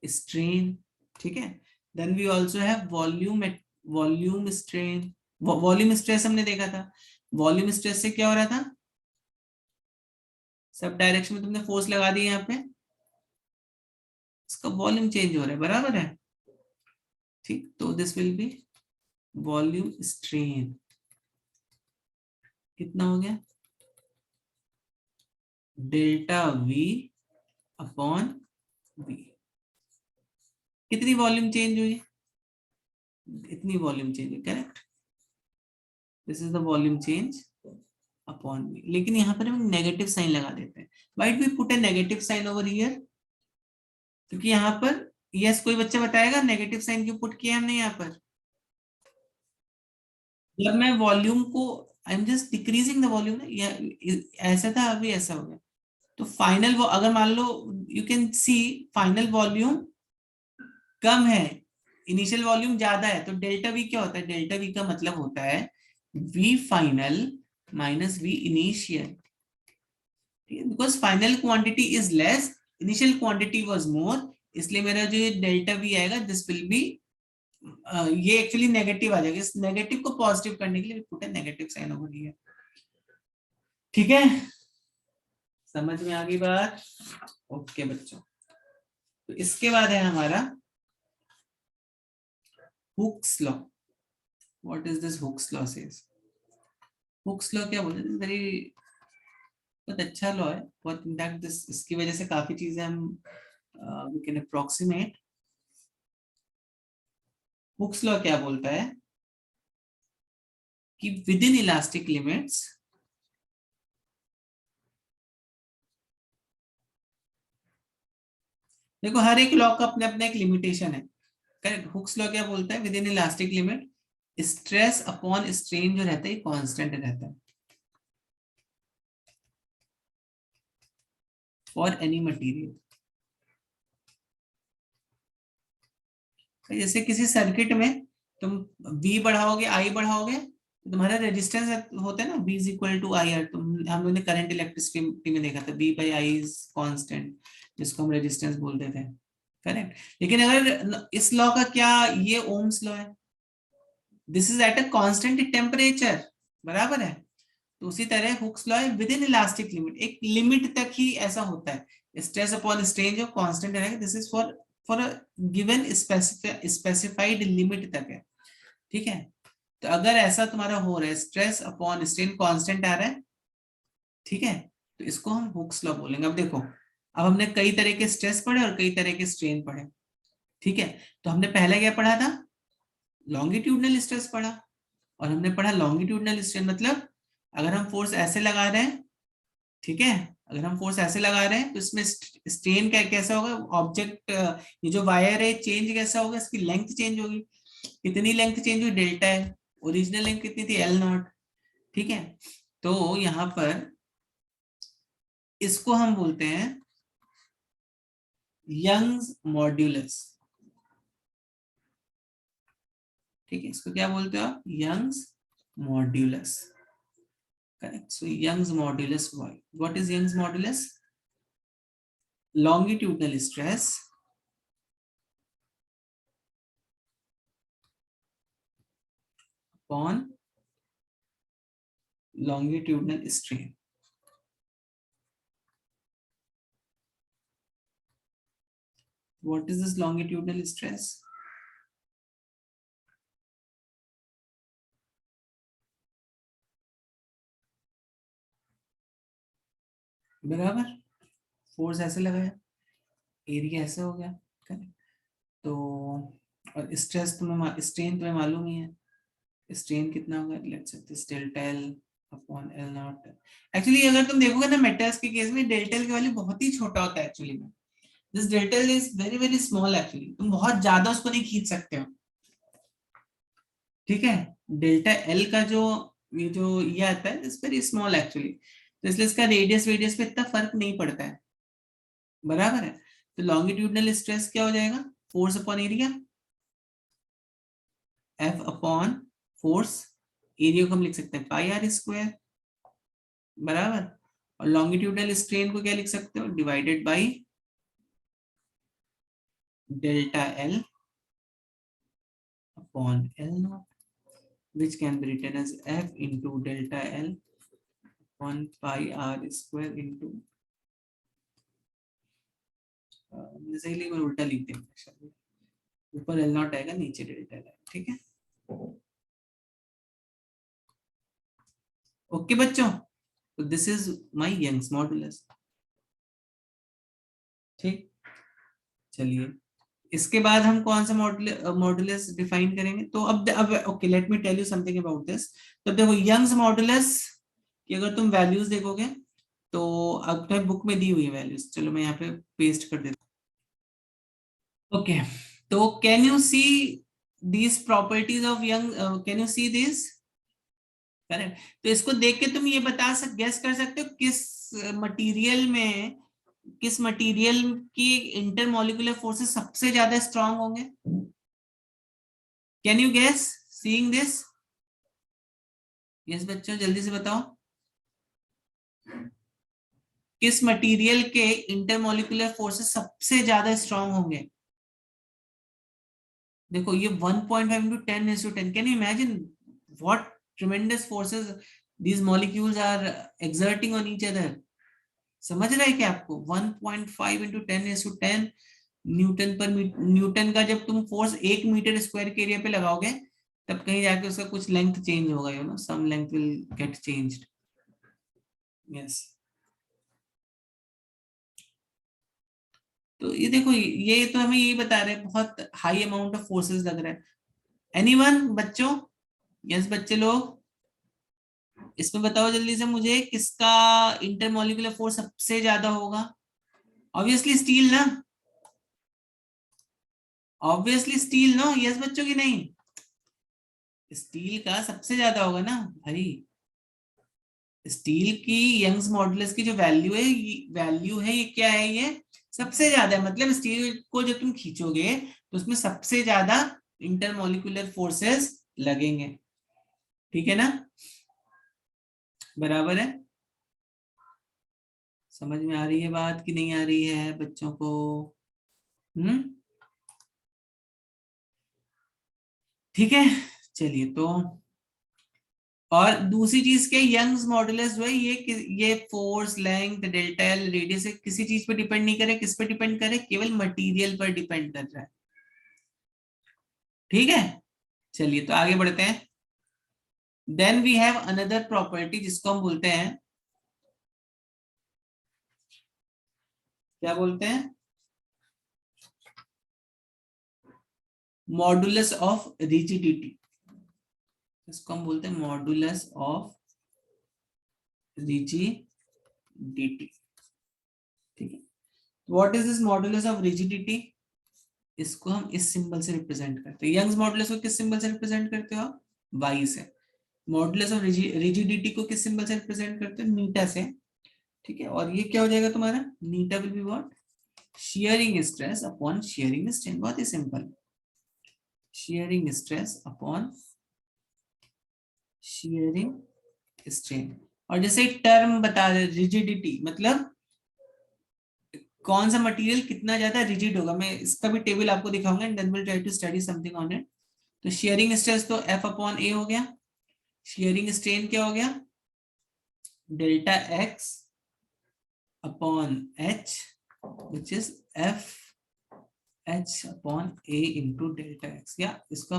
strain. ठीक है, then we also have volume strain. Volume stress हमने देखा था, वॉल्यूम स्ट्रेस से क्या हो रहा था, सब डायरेक्शन में तुमने फोर्स लगा दी, यहाँ पे इसका वॉल्यूम चेंज हो रहा है, बराबर है. ठीक, तो this will be volume strain. कितना हो गया, डेल्टा वी अपॉन वी. कितनी वॉल्यूम चेंज हुई, इतनी वॉल्यूम चेंज हुई, correct. This is the volume change upon V. लेकिन यहाँ पर हम नेगेटिव साइन लगा देते हैं. Why do we put a negative sign over here? क्योंकि यहाँ पर, यस, कोई बच्चा बताएगा नेगेटिव साइन क्यों पुट किया हमने यहाँ पर? जब मैं वॉल्यूम को, I am just decreasing the volume, ऐसा था, अभी ऐसा हो गया. तो फाइनल, अगर मान लो, you can see final volume कम है, इनिशियल वॉल्यूम ज्यादा है, तो डेल्टा वी क्या होता है, डेल्टा वी का मतलब होता है V final minus V initial. Because final quantity is less, initial quantity was more, इसलिए मेरा जो डेल्टा वी आएगा, दिस विल बी, ये एक्चुअली नेगेटिव आ जाएगा. इस नेगेटिव को पॉजिटिव करने के लिए put a negative sign over here. ठीक है, समझ में आ गई बात? ओके बच्चों, तो इसके बाद है हमारा Hooke's law. What is this Hooke's law says? Hooks law क्या बोलते हैं, वेरी बहुत अच्छा लॉ है, बहुत इनफैक्ट दिस, इसकी वजह से काफी चीजें हम we can approximate. Hooke's law क्या बोलता है कि विद इन इलास्टिक लिमिट्स, देखो हर एक लॉ का अपने अपने एक लिमिटेशन है, करेक्ट. हुक्स लॉ क्या बोलता है, with in elastic limit stress upon strain जो रहता है कांस्टेंट रहता है फॉर एनी मटेरियल. जैसे किसी सर्किट में तुम V बढ़ाओगे, I बढ़ाओगे, तो तुम्हारा रेजिस्टेंस होता है ना, V is equal to I R. तुम, हम लोगों ने करंट इलेक्ट्रिसिटी में देखा था, V by I is constant, जिसको हम रेजिस्टेंस बोलते थे, करेक्ट. लेकिन अगर इस लॉ का क्या, ये ओम्स लॉ है, this is at a constant temperature, बराबर है. तो उसी तरह Hooke's law with in elastic limit, एक लिमिट तक ही ऐसा होता है. स्ट्रेस अपॉन स्ट्रेन जो कांस्टेंट रहेगा, this is for a given specified limit तक है. ठीक है, तो अगर ऐसा तुम्हारा हो रहा है, स्ट्रेस अपॉन स्ट्रेन कांस्टेंट आ रहा है, ठीक है, तो इसको हम हुक्स लॉ बोलेंगे. अब देखो, अब हमने कई तरह के स्ट्रेस पढ़े और कई तरह के स्ट्रेन पढ़े. ठीक है, तो हमने पहले क्या पढ़ा था, लॉन्गिट्यूडनल स्ट्रेस पढ़ा, और हमने पढ़ा लॉन्गिट्यूडनल स्ट्रेन, मतलब अगर हम फोर्स ऐसे लगा रहे हैं, ठीक है, अगर हम फोर्स ऐसे लगा रहे हैं, तो इसमें स्ट्रेन कैसा होगा, ऑब्जेक्ट, ये जो वायर है चेंज कैसा होगा, इसकी लेंथ चेंज होगी. कितनी लेंथ चेंज हुई, डेल्टा है. ओरिजिनल लेंथ कितनी थी, एल नॉट. ठीक है, तो यहाँ पर इसको हम बोलते हैं यंग्स मॉड्यूलस. ठीक है, इसको क्या बोलते हो आप, Young's modulus, correct. So Young's modulus, what is Young's modulus? longitudinal stress upon longitudinal strain. What is this longitudinal stress? बराबर, फोर्स ऐसे लगाया, एरिया ऐसे हो गया, करेक्ट। तो और स्ट्रेस तुम्हें, स्ट्रेन तुम्हें मालूम ही है, स्ट्रेन कितना होगा, let's say this delta L upon L not. Actually अगर तुम देखोगे ना मेटल्स के केस में डेल्टा एल की वैल्यू बहुत ही छोटा होता है एक्चुअली में, this delta L is very very small actually, तुम बहुत ज्यादा उसको नहीं खींच सकते हो, ठीक है। डेल्टा एल का जो ये आता है इज वेरी स्मॉल एक्चुअली, तो इसलिए इसका रेडियस रेडियस पे इतना फर्क नहीं पड़ता है, बराबर है। तो लॉन्गिट्यूडनल स्ट्रेस क्या हो जाएगा, force upon area, F upon force, area को हम लिख सकते हैं पाई आर स्क्वायर, बराबर। और लॉन्गिट्यूडनल स्ट्रेन को क्या लिख सकते हो, divided by delta L upon L not, which can be written as f into delta l upon pi r square into सही लिख उल्टा लिख देंगे, ऊपर एल नॉट आएगा नीचे डेल्टा एल, ठीक है। ओके बच्चों, तो this is my Young's modulus, ठीक। चलिए इसके बाद हम कौन सा मॉडुलस डिफाइन करेंगे, तो अब okay let me tell you something about this. तो देखो यंग्स मॉडुलस की अगर तुम वैल्यूज देखोगे तो अब तो बुक में दी हुई है वैल्यूज, चलो मैं यहाँ पे पेस्ट कर देता हूँ। ओके, तो can you see these properties of young, can you see this, correct. तो इसको देख के तुम ये गेस कर सकते हो मटेरियल में किस मटेरियल की इंटरमोलिकुलर फोर्सेस सबसे ज्यादा स्ट्रांग होंगे, can you guess seeing this, yes बच्चों जल्दी से बताओ, किस मटेरियल के इंटरमोलिकुलर फोर्सेस सबसे ज्यादा स्ट्रांग होंगे। देखो ये 1.5 into 10 can you imagine what tremendous forces these molecules are exerting on each other, समझ रहा है क्या आपको, 1.5 into 10 न्यूटन पर न्यूटन का जब तुम फोर्स 1 मीटर स्क्वायर के एरिया पे लगाओगे तब कहीं जाके उसका कुछ लेंथ चेंज होगा, you know some length will get changed, yes. तो ये देखो ये तो हमें यही बता रहे हैं बहुत हाई अमाउंट ऑफ फोर्सेस लग रहा है, एनीवन बच्चों, यस बच्चे लोग, इसमें बताओ जल्दी से मुझे किसका इंटरमोलिकुलर फोर्स सबसे ज्यादा होगा, ऑब्वियसली स्टील ना, ऑब्वियसली स्टील नो, यस बच्चों की नहीं, स्टील का सबसे ज्यादा होगा ना भाई, स्टील की यंग्स मॉडुलस की जो वैल्यू है ये क्या है, ये सबसे ज्यादा है, मतलब स्टील को जब तुम खींचोगे तो उसमें सबसे ज्यादा इंटरमोलिकुलर फोर्सेस लगेंगे, ठीक है ना, बराबर है। समझ में आ रही है बात कि नहीं आ रही है बच्चों को, हम्म, ठीक है। चलिए तो और दूसरी चीज क्या, यंग्स मॉडुलस जो है ये force length delta L radius किसी चीज पे डिपेंड नहीं करे, किस पे डिपेंड करे, केवल मटेरियल पर डिपेंड कर रहा है, ठीक है। चलिए तो आगे बढ़ते हैं, then we have another property जिसको हम बोलते हैं, क्या बोलते हैं, मॉडुलस ऑफ रिजिडिटी, इसको हम बोलते हैं मॉडुलस ऑफ रिजिडिटी, ठीक है। What is this modulus of rigidity, इसको हम इस सिंबल से रिप्रेजेंट करते हैं, यंग्स मॉडुलस को किस सिंबल से रिप्रेजेंट करते हो आप, वाई से, मॉडुलस ऑफ रिजिडिटी को किस सिंबल से रिप्रेजेंट करते हो, नीटा से, ठीक है। और ये क्या हो जाएगा तुम्हारा, eta will be what, shearing stress upon shearing strain, बहुत ही simple, shearing stress upon shearing strain. और जैसे टर्म बता रहे रिजिडिटी मतलब कौन सा मटेरियल कितना ज्यादा रिजिड होगा, मैं इसका भी टेबल आपको दिखाऊंगा and then will try to study something on it. तो शियरिंग स्ट्रेस तो एफ अपॉन ए हो गया, शियरिंग स्ट्रेन क्या हो गया, delta X upon H which is F H upon A into delta X, या इसको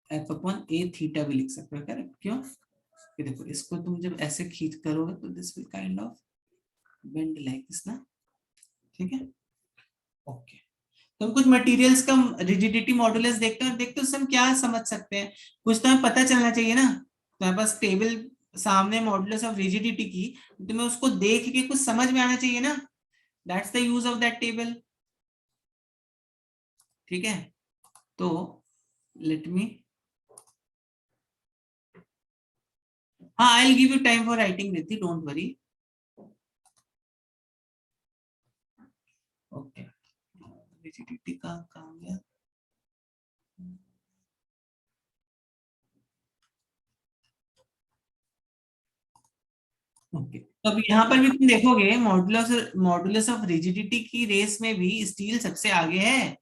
एफ अपॉन ए theta भी लिख सकते हो, करेक्ट, क्यों, ये देखो इसको तुम जब ऐसे खींच करोगे तो this will kind of bend like this ना, ठीक है। ओके, तो हम कुछ मटेरियल्स का रिजिडिटी मॉडुलस देखते हैं, देखते हैं उससे हम क्या समझ सकते हैं, कुछ तो हमें पता चलना चाहिए ना। तुम्हारे पास टेबल सामने मॉडुलस ऑफ रिजिडिटी की, तो मैं उसको देख के कुछ समझ में आना चाहिए ना, that's the use of that table, ठीक है। तो लेट मी, हाँ I will give you time for writing Riddhi, don't worry. Okay, rigidity का काम है। ओके, तो अब यहाँ पर भी तुम देखोगे मॉडुलस मॉडुलस ऑफ रिजिडिटी की रेस में भी स्टील सबसे आगे है,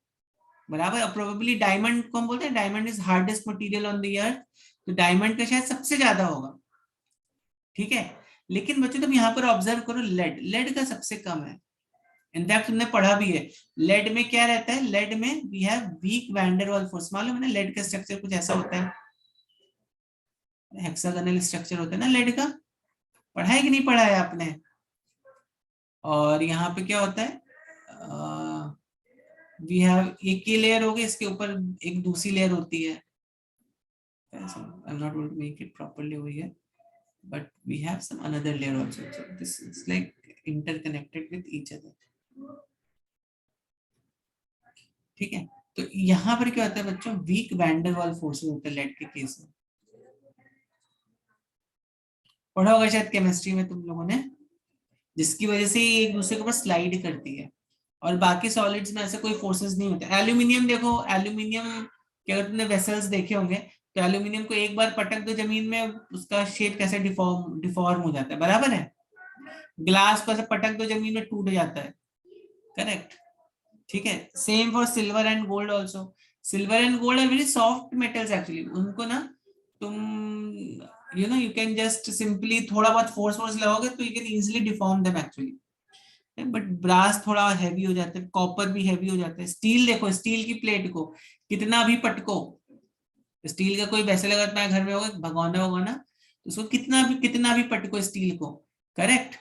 बराबर। प्रोबेबली डायमंड को हम बोलते हैं diamond is hardest material on the earth, तो डायमंड का शायद सबसे ज्यादा होगा, ठीक है। लेकिन बच्चों तुम यहाँ पर ऑब्जर्व करो, लेड, लेड का सबसे कम है। इनफैक्ट तुमने पढ़ा भी है, लेड में क्या रहता है, लेड में वी हैव वीक वैंडरवाल फोर्स, मालूम है ना, लेड का स्ट्रक्चर कुछ ऐसा होता है, हेक्सागोनल स्ट्रक्चर होता है ना लेड का, पढ़ा है कि नहीं पढ़ा है आपने। और यहाँ पे क्या होता है, वी हैव एक ही लेयर होगी, इसके ऊपर एक दूसरी लेयर होती है, I am not going to make it properly over here, but we have some another layer also, so this is like interconnected with each other, ठीक है। तो यहाँ पर क्या होता है बच्चों, वीक वैंडर वाल फोर्सेस होते हैं लेड के केस में, पढ़ा होगा शायद केमिस्ट्री में तुम लोगों ने, जिसकी वजह से ये एक दूसरे के ऊपर स्लाइड करती है, और बाकी सॉलिड्स में ऐसे कोई फोर्सेस नहीं होते। एल्यूमिनियम देखो, एल्यूमिनियम के अगर तुमने वेसल्स देखे होंगे, तो एल्यूमिनियम को एक बार पटक दो जमीन में, उसका शेप कैसे डिफॉर्म डिफॉर्म हो जाता है, बराबर है। ग्लास को ऐसे पटक दो जमीन में, टूट जाता है, करेक्ट, ठीक है। Same for silver and gold also, silver and gold are very soft metals actually, उनको ना तुम यू कैन जस्ट सिंपली थोड़ा बहुत फोर्स फोर्स लगाओगे तो you can easily deform them actually, but brass थोड़ा हैवी हो जाता है, कॉपर भी हैवी हो जाता है। स्टील देखो, स्टील की प्लेट को कितना भी पटको, स्टील का कोई वैसे लगा तुम्हारे घर में होगा भगोना भगोना, तो उसको कितना भी पटको स्टील को, करेक्ट।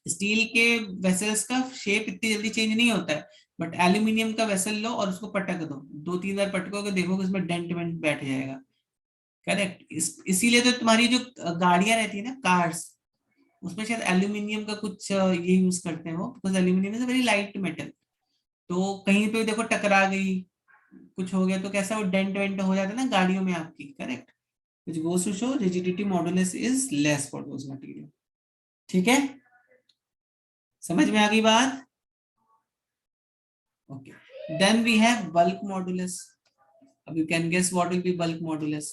स्टील के वेसल्स का शेप इतनी जल्दी चेंज नहीं होता है, बट एल्यूमिनियम का वेसल लो और उसको पटक दो, 2-3 बार पटकोगे, देखोगे उसमें डेंट वेंट बैठ जाएगा, करेक्ट। इसीलिए तो तुम्हारी जो गाड़ियां रहती है ना, कार्स, उसमें शायद एल्यूमिनियम का कुछ ये यूज करते हैं वो, because aluminium is very light metal, तो कहीं पे देखो टकरा गई, कुछ हो गया तो कैसा वो डेंट वेंट हो जाता है ना गाड़ियों में आपकी, correct, which goes to show rigidity modulus is less for those material, ठीक है, समझ में आ गई बात। Okay, then we have bulk modulus. अब you can guess what will be bulk modulus.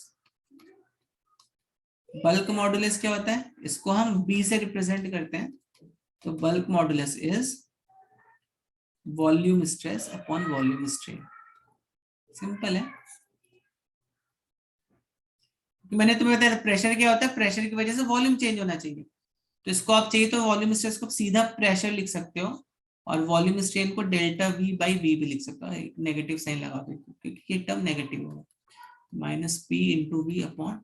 Bulk modulus क्या होता है, इसको हम बी से रिप्रेजेंट करते हैं, तो bulk modulus is volume stress upon volume strain, simple है। मैंने तुम्हें बताया प्रेशर क्या होता है, प्रेशर की वजह से वॉल्यूम चेंज होना चाहिए, तो इसको आप चाहिए तो वॉल्यूम स्ट्रेस को सीधा प्रेशर लिख सकते हो, और वॉल्यूम स्ट्रेन को डेल्टा वी बाई वी भी लिख सकते हो, नेगेटिव साइन लगा दो क्योंकि ये टर्म नेगेटिव होगा, minus P into V upon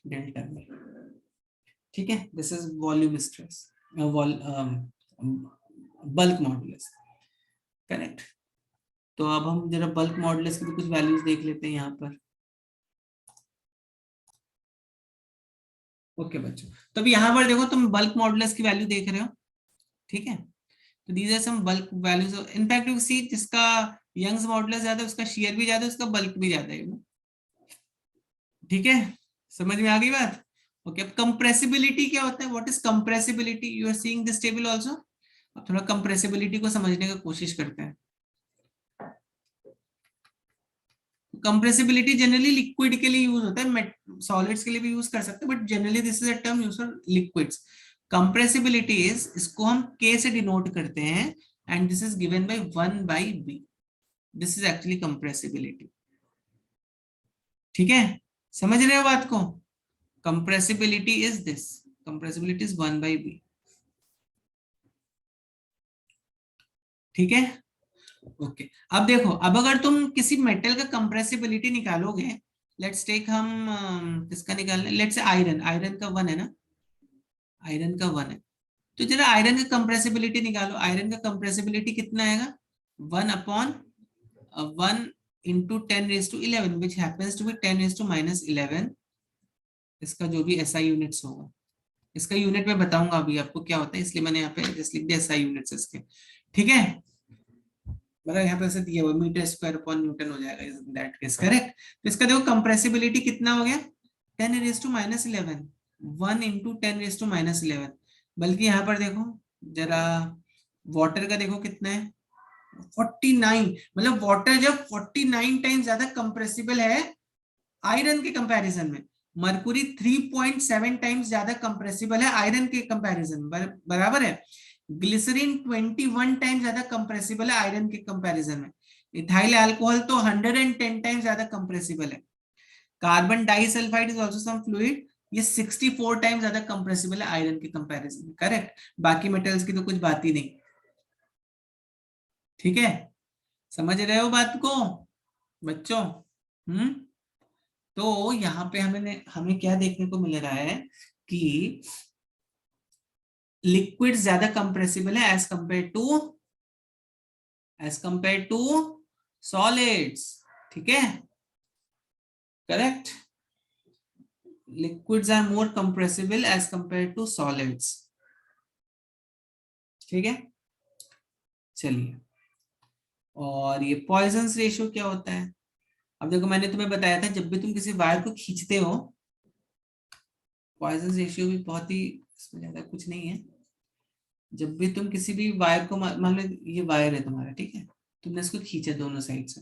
delta V, ठीक है। This is volume stress, bulk modulus, correct. तो अब हम जरा बल्क मॉडुलस की कुछ वैल्यूज देख लेते हैं यहाँ पर। ओके बच्चों, तो अब यहाँ पर देखो तुम बल्क मॉडुलस की वैल्यू देख रहे हो, ठीक है। तो these are some bulk values, in fact you see जिसका यंग्स मॉडुलस ज्यादा है उसका शेयर भी ज्यादा है, उसका बल्क भी ज्यादा है, ठीक है, समझ में आ गई बात। ओके, अब कंप्रेसिबिलिटी क्या होता है, what is compressibility, you are seeing this table also. अब थोड़ा कंप्रेसिबिलिटी को समझने की कोशिश करते हैं। कंप्रेसिबिलिटी जनरली लिक्विड के लिए यूज होता है, सॉलिड्स के लिए भी यूज कर सकते हैं, but generally this is a term use for liquids. Compressibility is, इसको हम K से डिनोट करते हैं, and this is given by 1/B, this is actually compressibility, ठीक है, समझ रहे हो बात को। Compressibility is this, compressibility is 1/B, ठीक है। ओके, अब देखो, अब अगर तुम किसी मेटल का कंप्रेसिबिलिटी निकालोगे, लेट्स टेक, हम किसका निकालना है, लेट्स से आयरन, आयरन का 1 है ना, आयरन का 1 है, तो जरा आयरन का कंप्रेसिबिलिटी निकालो। आयरन का कंप्रेसिबिलिटी कितना आएगा? 1/1 × 10⁻11 विच हैपेंस टू बी 10⁻−11। इसका जो भी एसआई यूनिट्स होगा, इसका यूनिट में बताऊंगा अभी आपको क्या होता है, इसलिए मैंने यहाँ पे जस्ट लिख दिया एसआई यूनिट्स इसके। ठीक है, मतलब यहाँ पे ऐसे दिया हुआ मीटर स्क्वायर अपॉन न्यूटन हो जाएगा इन दैट केस, करेक्ट। तो इसका देखो कंप्रेसिबिलिटी कितना हो गया? 10⁻−11, 1 × 10⁻−11। बल्कि यहाँ पर देखो जरा, वाटर का देखो कितना है? 49। मतलब वाटर जब 49 टाइम्स ज्यादा कंप्रेसिबल है आयरन के कंपैरिजन में, मरकुरी 3.7 टाइम्स ज्यादा कंप्रेसिबल है आयरन के कंपैरिजन, बराबर है। ग्लिसरीन 21 टाइम्स ज्यादा कंप्रेसिबल है आयरन के कंपैरिजन में। इथाइल अल्कोहल तो 110 टाइम्स ज्यादा कंप्रेसिबल है। Carbon disulphide is also some fluid, ये 64 टाइम्स ज्यादा कंप्रेसिबल है आयरन के कंपैरिजन में, करेक्ट। बाकी मेटल्स की तो कुछ बात ही नहीं। ठीक है, समझ रहे हो बात को बच्चों? हम्म। तो यहाँ पे हमें क्या देखने को मिल रहा है कि लिक्विड ज्यादा कंप्रेसिबल है एज कंपेयर टू सॉलिड्स। ठीक है, correct. Liquids are more compressible as compare to solids. ठीक है, चलिए। और ये पॉइजन रेशियो क्या होता है? अब देखो मैंने तुम्हें बताया था जब भी तुम किसी वायर को खींचते हो, पॉइजन रेशियो भी बहुत ही, इसमें ज्यादा कुछ नहीं है। जब भी तुम किसी भी वायर को, मान लो ये वायर है तुम्हारा, ठीक है, तुमने इसको खींचा दोनों साइड से,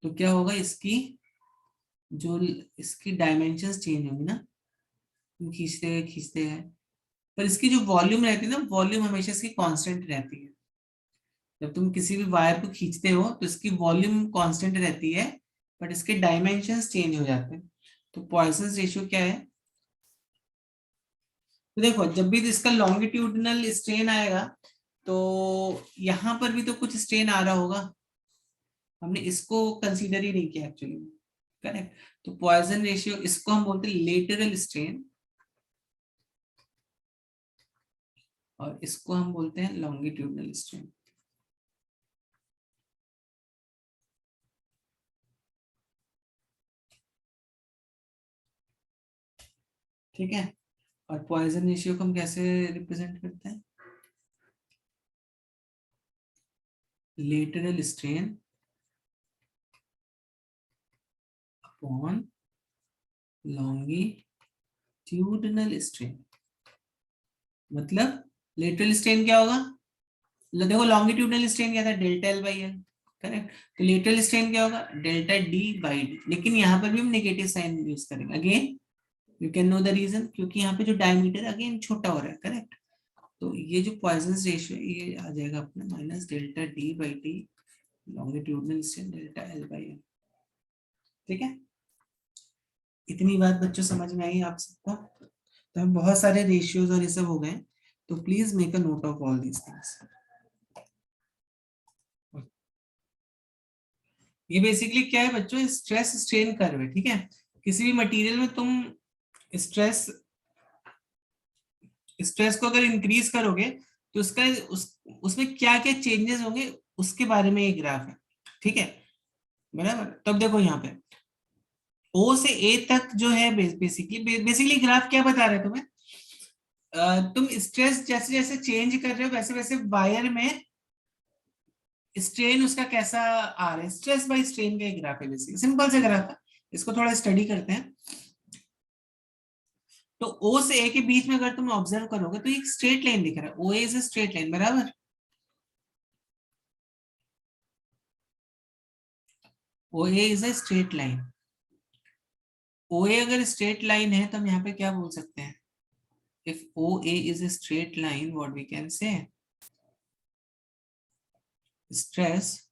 तो क्या होगा? जो इसकी डायमेंशंस चेंज होंगी ना, तुम खींचते हैं, पर इसकी जो वॉल्यूम रहती है ना, वॉल्यूम हमेशा इसकी कांस्टेंट रहती है। जब तुम किसी भी वायर को खींचते हो तो इसकी वॉल्यूम कांस्टेंट रहती है, बट इसके डायमेंशंस चेंज हो जाते हैं। तो पॉइसन रेशियो क्या है? तो देखो जब भी इसका लॉन्गिट्यूडनल स्ट्रेन आएगा, तो यहां पर भी तो कुछ स्ट्रेन आ रहा होगा, हमने इसको कंसीडर ही नहीं किया एक्चुअली, करेक्ट। तो पॉइसन रेशियो, इसको हम बोलते हैं लेटरल स्ट्रेन, और इसको हम बोलते हैं लॉन्गिट्यूडनल स्ट्रेन। ठीक है, और पॉइसन रेशियो को हम कैसे रिप्रेजेंट करते हैं? Lateral strain upon longitudinal strain. मतलब लेटरल स्ट्रेन क्या होगा? देखो लॉन्गिट्यूडनल स्ट्रेन क्या था? Delta L by L, correct. तो लेटरल स्ट्रेन क्या होगा? Delta D by D. लेकिन यहाँ पर भी हम नेगेटिव साइन यूज करेंगे again, you can know the reason, क्योंकि यहाँ पे जो डायमीटर अगेन छोटा हो रहा है, करेक्ट। तो ये जो पॉइसन रेशियो ये आ जाएगा अपना minus delta D by D longitudinal strain delta L by L. ठीक है, इतनी बात बच्चों समझ में आई आप सबको? तो हम बहुत सारे रेशियोज और ये सब हो गए, तो please make a note of all these things. ये बेसिकली क्या है बच्चों? स्ट्रेस स्ट्रेन कर्व है, ठीक है। किसी भी मटेरियल में तुम स्ट्रेस स्ट्रेस को अगर इंक्रीज करोगे तो उसमें क्या क्या चेंजेस होंगे उसके बारे में ये ग्राफ है, ठीक है, बराबर। तब देखो यहाँ पे ओ से ए तक जो है बेसिकली ग्राफ क्या बता रहे हैं तुम्हें? तुम स्ट्रेस जैसे जैसे चेंज कर रहे हो वैसे वैसे वायर में स्ट्रेन उसका कैसा आ रहा है, स्ट्रेस बाय स्ट्रेन का ग्राफ है, बेसिकली सिंपल सा ग्राफ है। इसको थोड़ा स्टडी करते हैं। तो ओ से ए के बीच में अगर तुम ऑब्जर्व करोगे तो एक स्ट्रेट लाइन दिख रहा है, ओ A is a straight line, बराबर। ओ A is a straight line. ओ ए अगर स्ट्रेट लाइन है तो हम यहाँ पे क्या बोल सकते हैं? If O A is a straight line, what we can say, stress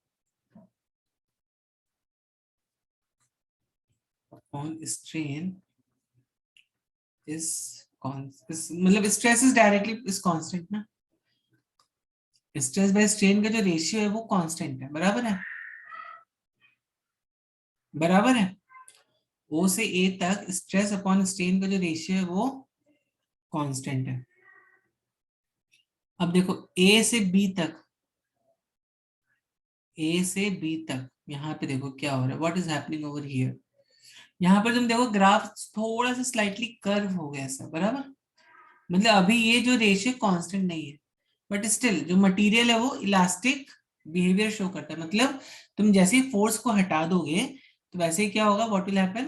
upon strain is मतलब stress is directly is constant ना, स्ट्रेस बाय स्ट्रेन का जो रेशियो है वो कांस्टेंट है, बराबर है, बराबर है। ओ से ए तक स्ट्रेस अपॉन स्ट्रेन का जो रेशियो है वो कांस्टेंट है। अब देखो ए से बी तक, ए से बी तक यहाँ पे देखो क्या हो रहा है, what is happening over here. यहाँ पर तुम देखो ग्राफ थोड़ा सा स्लाइटली कर्व हो गया ऐसा, बराबर। मतलब अभी ये जो रेशियो कांस्टेंट नहीं है, बट स्टिल जो मटेरियल है वो इलास्टिक बिहेवियर शो करता है। मतलब तुम जैसे ही फोर्स को हटा दोगे तो वैसे ही क्या होगा, व्हाट विल हैपन,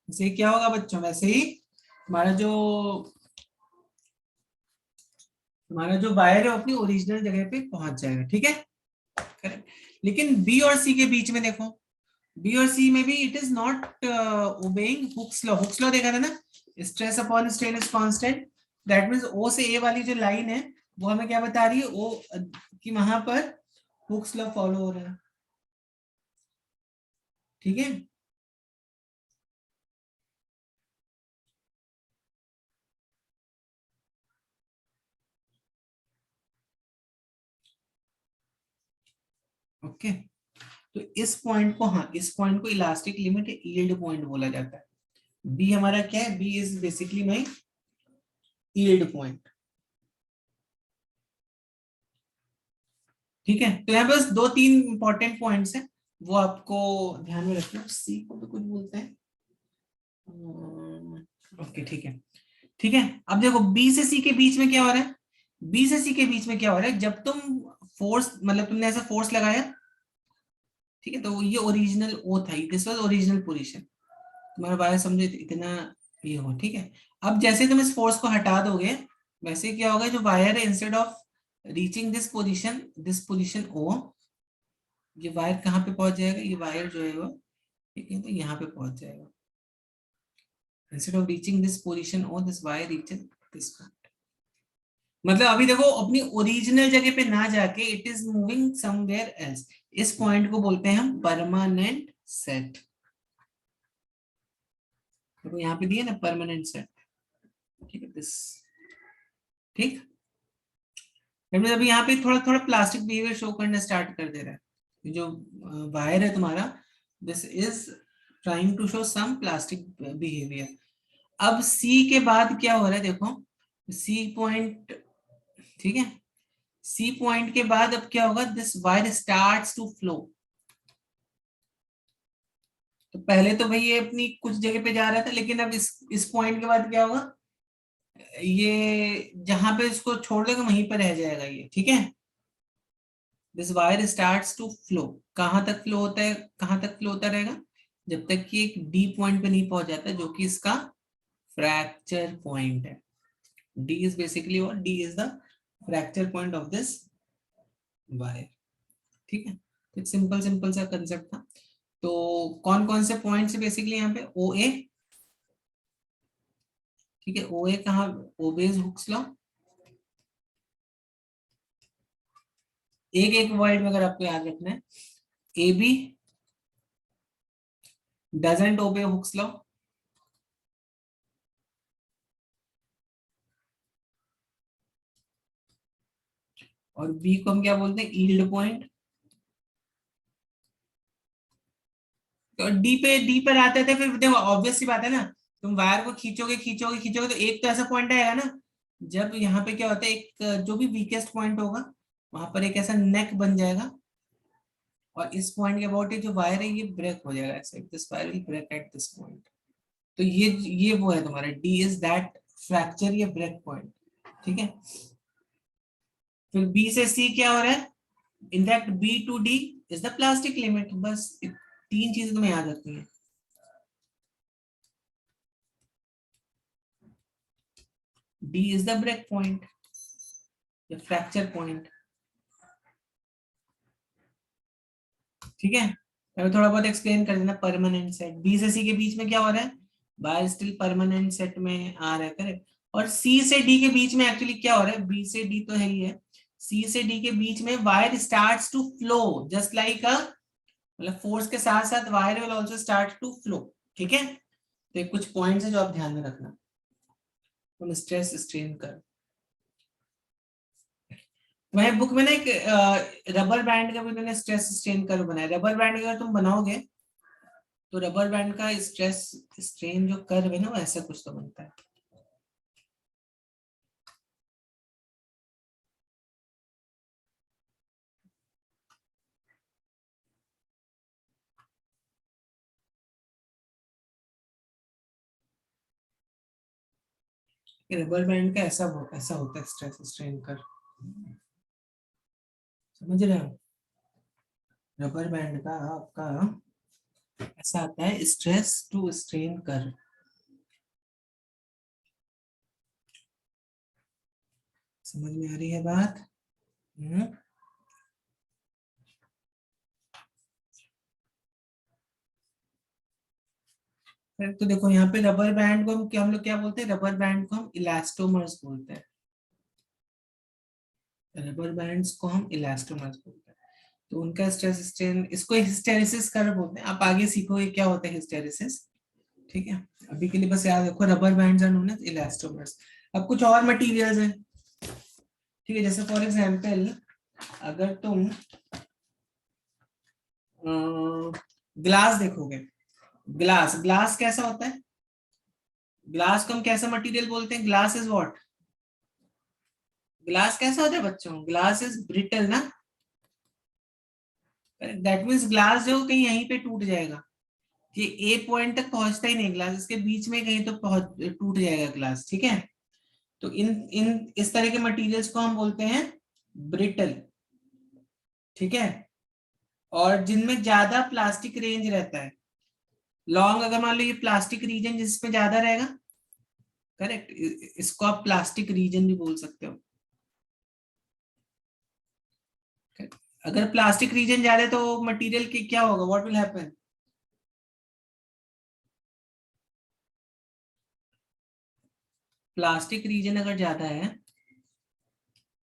वैसे ही क्या होगा बच्चों, वैसे ही हमारा जो हमारा जो वायर है वो अपनी ओरिजिनल जगह पे पहुंच जाएगा, ठीक है। करेक्ट। लेकिन बी और सी के बीच में देखो, बी और सी में भी it is not obeying Hooke's law. Hooke's law देखा था ना, stress upon strain is constant. That means O से ए वाली जो लाइन है वो हमें क्या बता रही है, ओ कि वहां पर हुक्स लॉ फॉलो हो रहा है, ठीक है। ओके, तो इस पॉइंट को, हाँ इस पॉइंट को इलास्टिक लिमिट यील्ड पॉइंट बोला जाता है। बी हमारा क्या है, B is basically my yield point, ठीक है। तो यहाँ बस दो तीन इंपॉर्टेंट पॉइंट्स हैं, वो आपको ध्यान में रखना। सी को भी कुछ बोलते हैं, ओके ठीक है, ठीक है। अब देखो बी से सी के बीच में क्या हो रहा है, बी से सी के बीच में क्या हो रहा है, जब तुम फोर्स, मतलब तुमने ऐसा फोर्स लगाया, ठीक है, तो ये ओरिजिनल ओ था, दिस वाज ओरिजिनल पोजीशन। तुम्हारा वायर समझे इतना ये हो, ठीक है। अब जैसे तुम इस फोर्स को हटा दोगे, वैसे क्या होगा, जो वायर है instead of reaching this position O, ये वायर कहाँ पे पहुंच जाएगा, ये वायर जो है वो, ठीक है, तो यहाँ पे पहुंच जाएगा। Instead of reaching this position O, this wire reaches this point. मतलब अभी देखो अपनी ओरिजिनल जगह पे ना जाके it is moving somewhere else. इस पॉइंट को बोलते हैं हम परमानेंट सेट। देखो यहाँ पे दिया ना परमानेंट सेट, ठीक है, दिस, ठीक। अभी यहाँ पे थोड़ा थोड़ा प्लास्टिक बिहेवियर शो करना स्टार्ट कर दे रहा है, जो वायर है तुम्हारा, this is trying to show some plastic behaviour. अब सी के बाद क्या हो रहा है देखो, सी पॉइंट, ठीक है, सी पॉइंट के बाद अब क्या होगा, this wire starts to flow. तो पहले तो भाई ये अपनी कुछ जगह पे जा रहा था, लेकिन अब इस पॉइंट के बाद क्या होगा, ये जहां पे इसको छोड़ देगा वहीं पर रह जाएगा ये, ठीक है। This wire starts to flow, कहां तक फ्लो होता है, कहां तक फ्लो होता रहेगा, जब तक कि एक डी पॉइंट पे नहीं पहुंच जाता, जो कि इसका फ्रैक्चर पॉइंट है। डी इज बेसिकली, और D is the fracture point of this wire, ठीक है। तो एक सिंपल सिंपल सा कंसेप्ट था। तो कौन कौन से पॉइंट है बेसिकली यहाँ पे, ओ ए, ठीक है, ओ ए कहाँ, ओबेज हुक्स लॉ। एक एक वर्ड में अगर आपको याद रखना है, A B doesn't obey Hooke's law, और बी को हम क्या बोलते हैं, यील्ड पॉइंट। तो डी पर आते थे, फिर देखो ऑब्वियस सी बात है ना, तुम वायर को खींचोगे खींचोगे खींचोगे तो एक तो ऐसा पॉइंट आएगा ना, जब यहाँ पे क्या होता है, एक जो भी वीकेस्ट पॉइंट होगा वहां पर एक ऐसा नेक बन जाएगा, और इस पॉइंट के अबाउट जो वायर है ये ब्रेक हो जाएगा ऐसे, this wire will break at this point. तो ये वो है तुम्हारा डी इज दैट फ्रैक्चर या ब्रेक पॉइंट, ठीक है। फिर बी से सी क्या हो रहा है, in fact B to D is the plastic limit. बस तीन चीजें तुम्हें याद रखनी है, D is the break point या फ्रैक्चर पॉइंट, ठीक है। अभी थोड़ा बहुत एक्सप्लेन कर देना, परमानेंट सेट बी से सी के बीच में क्या हो रहा है, बाय स्टिल परमानेंट सेट में आ रहा है, करेक्ट। और सी से डी के बीच में एक्चुअली क्या हो रहा है, बी से डी तो है ही है, सी से डी के बीच में wire starts to flow just like a, मतलब फोर्स के साथ साथ wire will also start to flow, ठीक है। तो ये कुछ पॉइंट्स है जो आप ध्यान में रखना, तुम स्ट्रेस स्ट्रेन कर। वही बुक में ना एक रबर बैंड का भी मैंने स्ट्रेस स्ट्रेन कर्व बनाया। रबर बैंड अगर तुम बनाओगे तो रबर बैंड का स्ट्रेस स्ट्रेन जो कर्व है ना वो ऐसा कुछ तो बनता है। रबर बैंड का ऐसा होता है स्ट्रेस स्ट्रेन कर, समझ रहे हो? रबर बैंड का आपका ऐसा आता है स्ट्रेस टू स्ट्रेन कर। समझ में आ रही है बात? तो देखो यहाँ पे रबर बैंड को हम लोग क्या बोलते हैं? रबर बैंड को हम इलास्टोमर्स बोलते हैं। रबर बैंड्स को हम इलास्टोमर्स बोलते हैं। तो उनका स्ट्रेस स्ट्रेन, इसको हिस्टेरिसिस कर्व बोलते हैं। आप आगे सीखोगे क्या होता है हिस्टेरिसिस, ठीक है? अभी के लिए बस याद रखो rubber bands are known as elastomers. अब कुछ और मटेरियल्स हैं, ठीक है? जैसे फॉर एग्जांपल अगर तुम ग्लास देखोगे, ग्लास ग्लास कैसा होता है? ग्लास को हम कैसा मटेरियल बोलते हैं? Glass is what? ग्लास कैसा होता है बच्चों? ग्लास इज ब्रिटल ना। दैट मीन्स ग्लास जो कहीं यहीं पे टूट जाएगा, ये ए पॉइंट तक पहुंचता ही नहीं ग्लास, इसके बीच में कहीं तो टूट जाएगा ग्लास, ठीक है? तो इन इन इस तरह के मटेरियल्स को हम बोलते हैं ब्रिटल, ठीक है? और जिनमें ज्यादा प्लास्टिक रेंज रहता है, लॉन्ग, अगर मान लो ये प्लास्टिक रीजन जिसमें ज्यादा रहेगा, करेक्ट, इसको आप प्लास्टिक रीजन भी बोल सकते हो। अगर प्लास्टिक रीजन ज्यादा है तो मटेरियल की क्या होगा? What will happen? Plastic region अगर ज्यादा है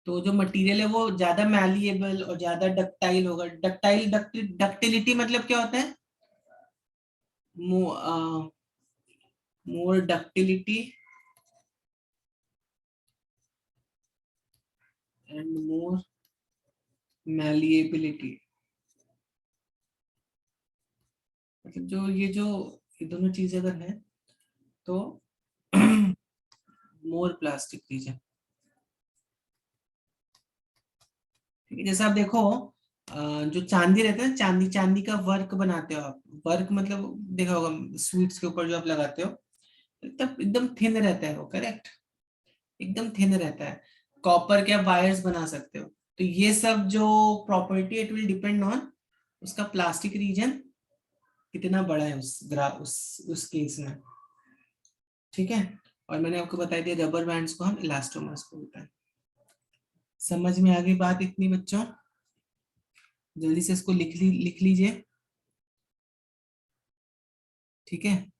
तो जो मटेरियल है वो ज्यादा मैलिएबल और ज्यादा डक्टाइल होगा। डक्टिलिटी मतलब क्या होता है? मोर डक्टिलिटी एंड मोर मैलिएबिलिटी। मतलब ये दोनों चीजें अगर है तो मोर प्लास्टिक रीजन, ठीक है? जैसे आप देखो जो चांदी रहता है, चांदी चांदी का वर्क बनाते हो आप, वर्क मतलब देखा होगा स्वीट्स के ऊपर जो आप लगाते हो, एकदम एकदम थिन रहता है वो, करेक्ट, एकदम थिन रहता है। कॉपर के आप वायर्स बना सकते हो। तो ये सब जो property, it will depend on उसका प्लास्टिक रीजन कितना बड़ा है उस केस में, ठीक है? और मैंने आपको बता दिया रबर बैंड्स को हम इलास्टोमर्स बोलते हैं। समझ में आ गई बात इतनी बच्चों? जल्दी से इसको लिख लीजिए, ठीक है?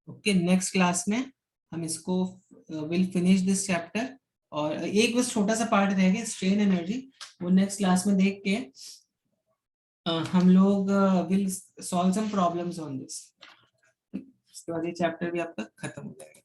ओके, नेक्स्ट क्लास में हम इसको विल फिनिश दिस चैप्टर। और एक बस छोटा सा पार्ट रह गया, स्ट्रेन एनर्जी, वो नेक्स्ट क्लास में देख के हम लोग will solve some problems on this. उसके बाद ये चैप्टर भी आपका खत्म हो जाएगा।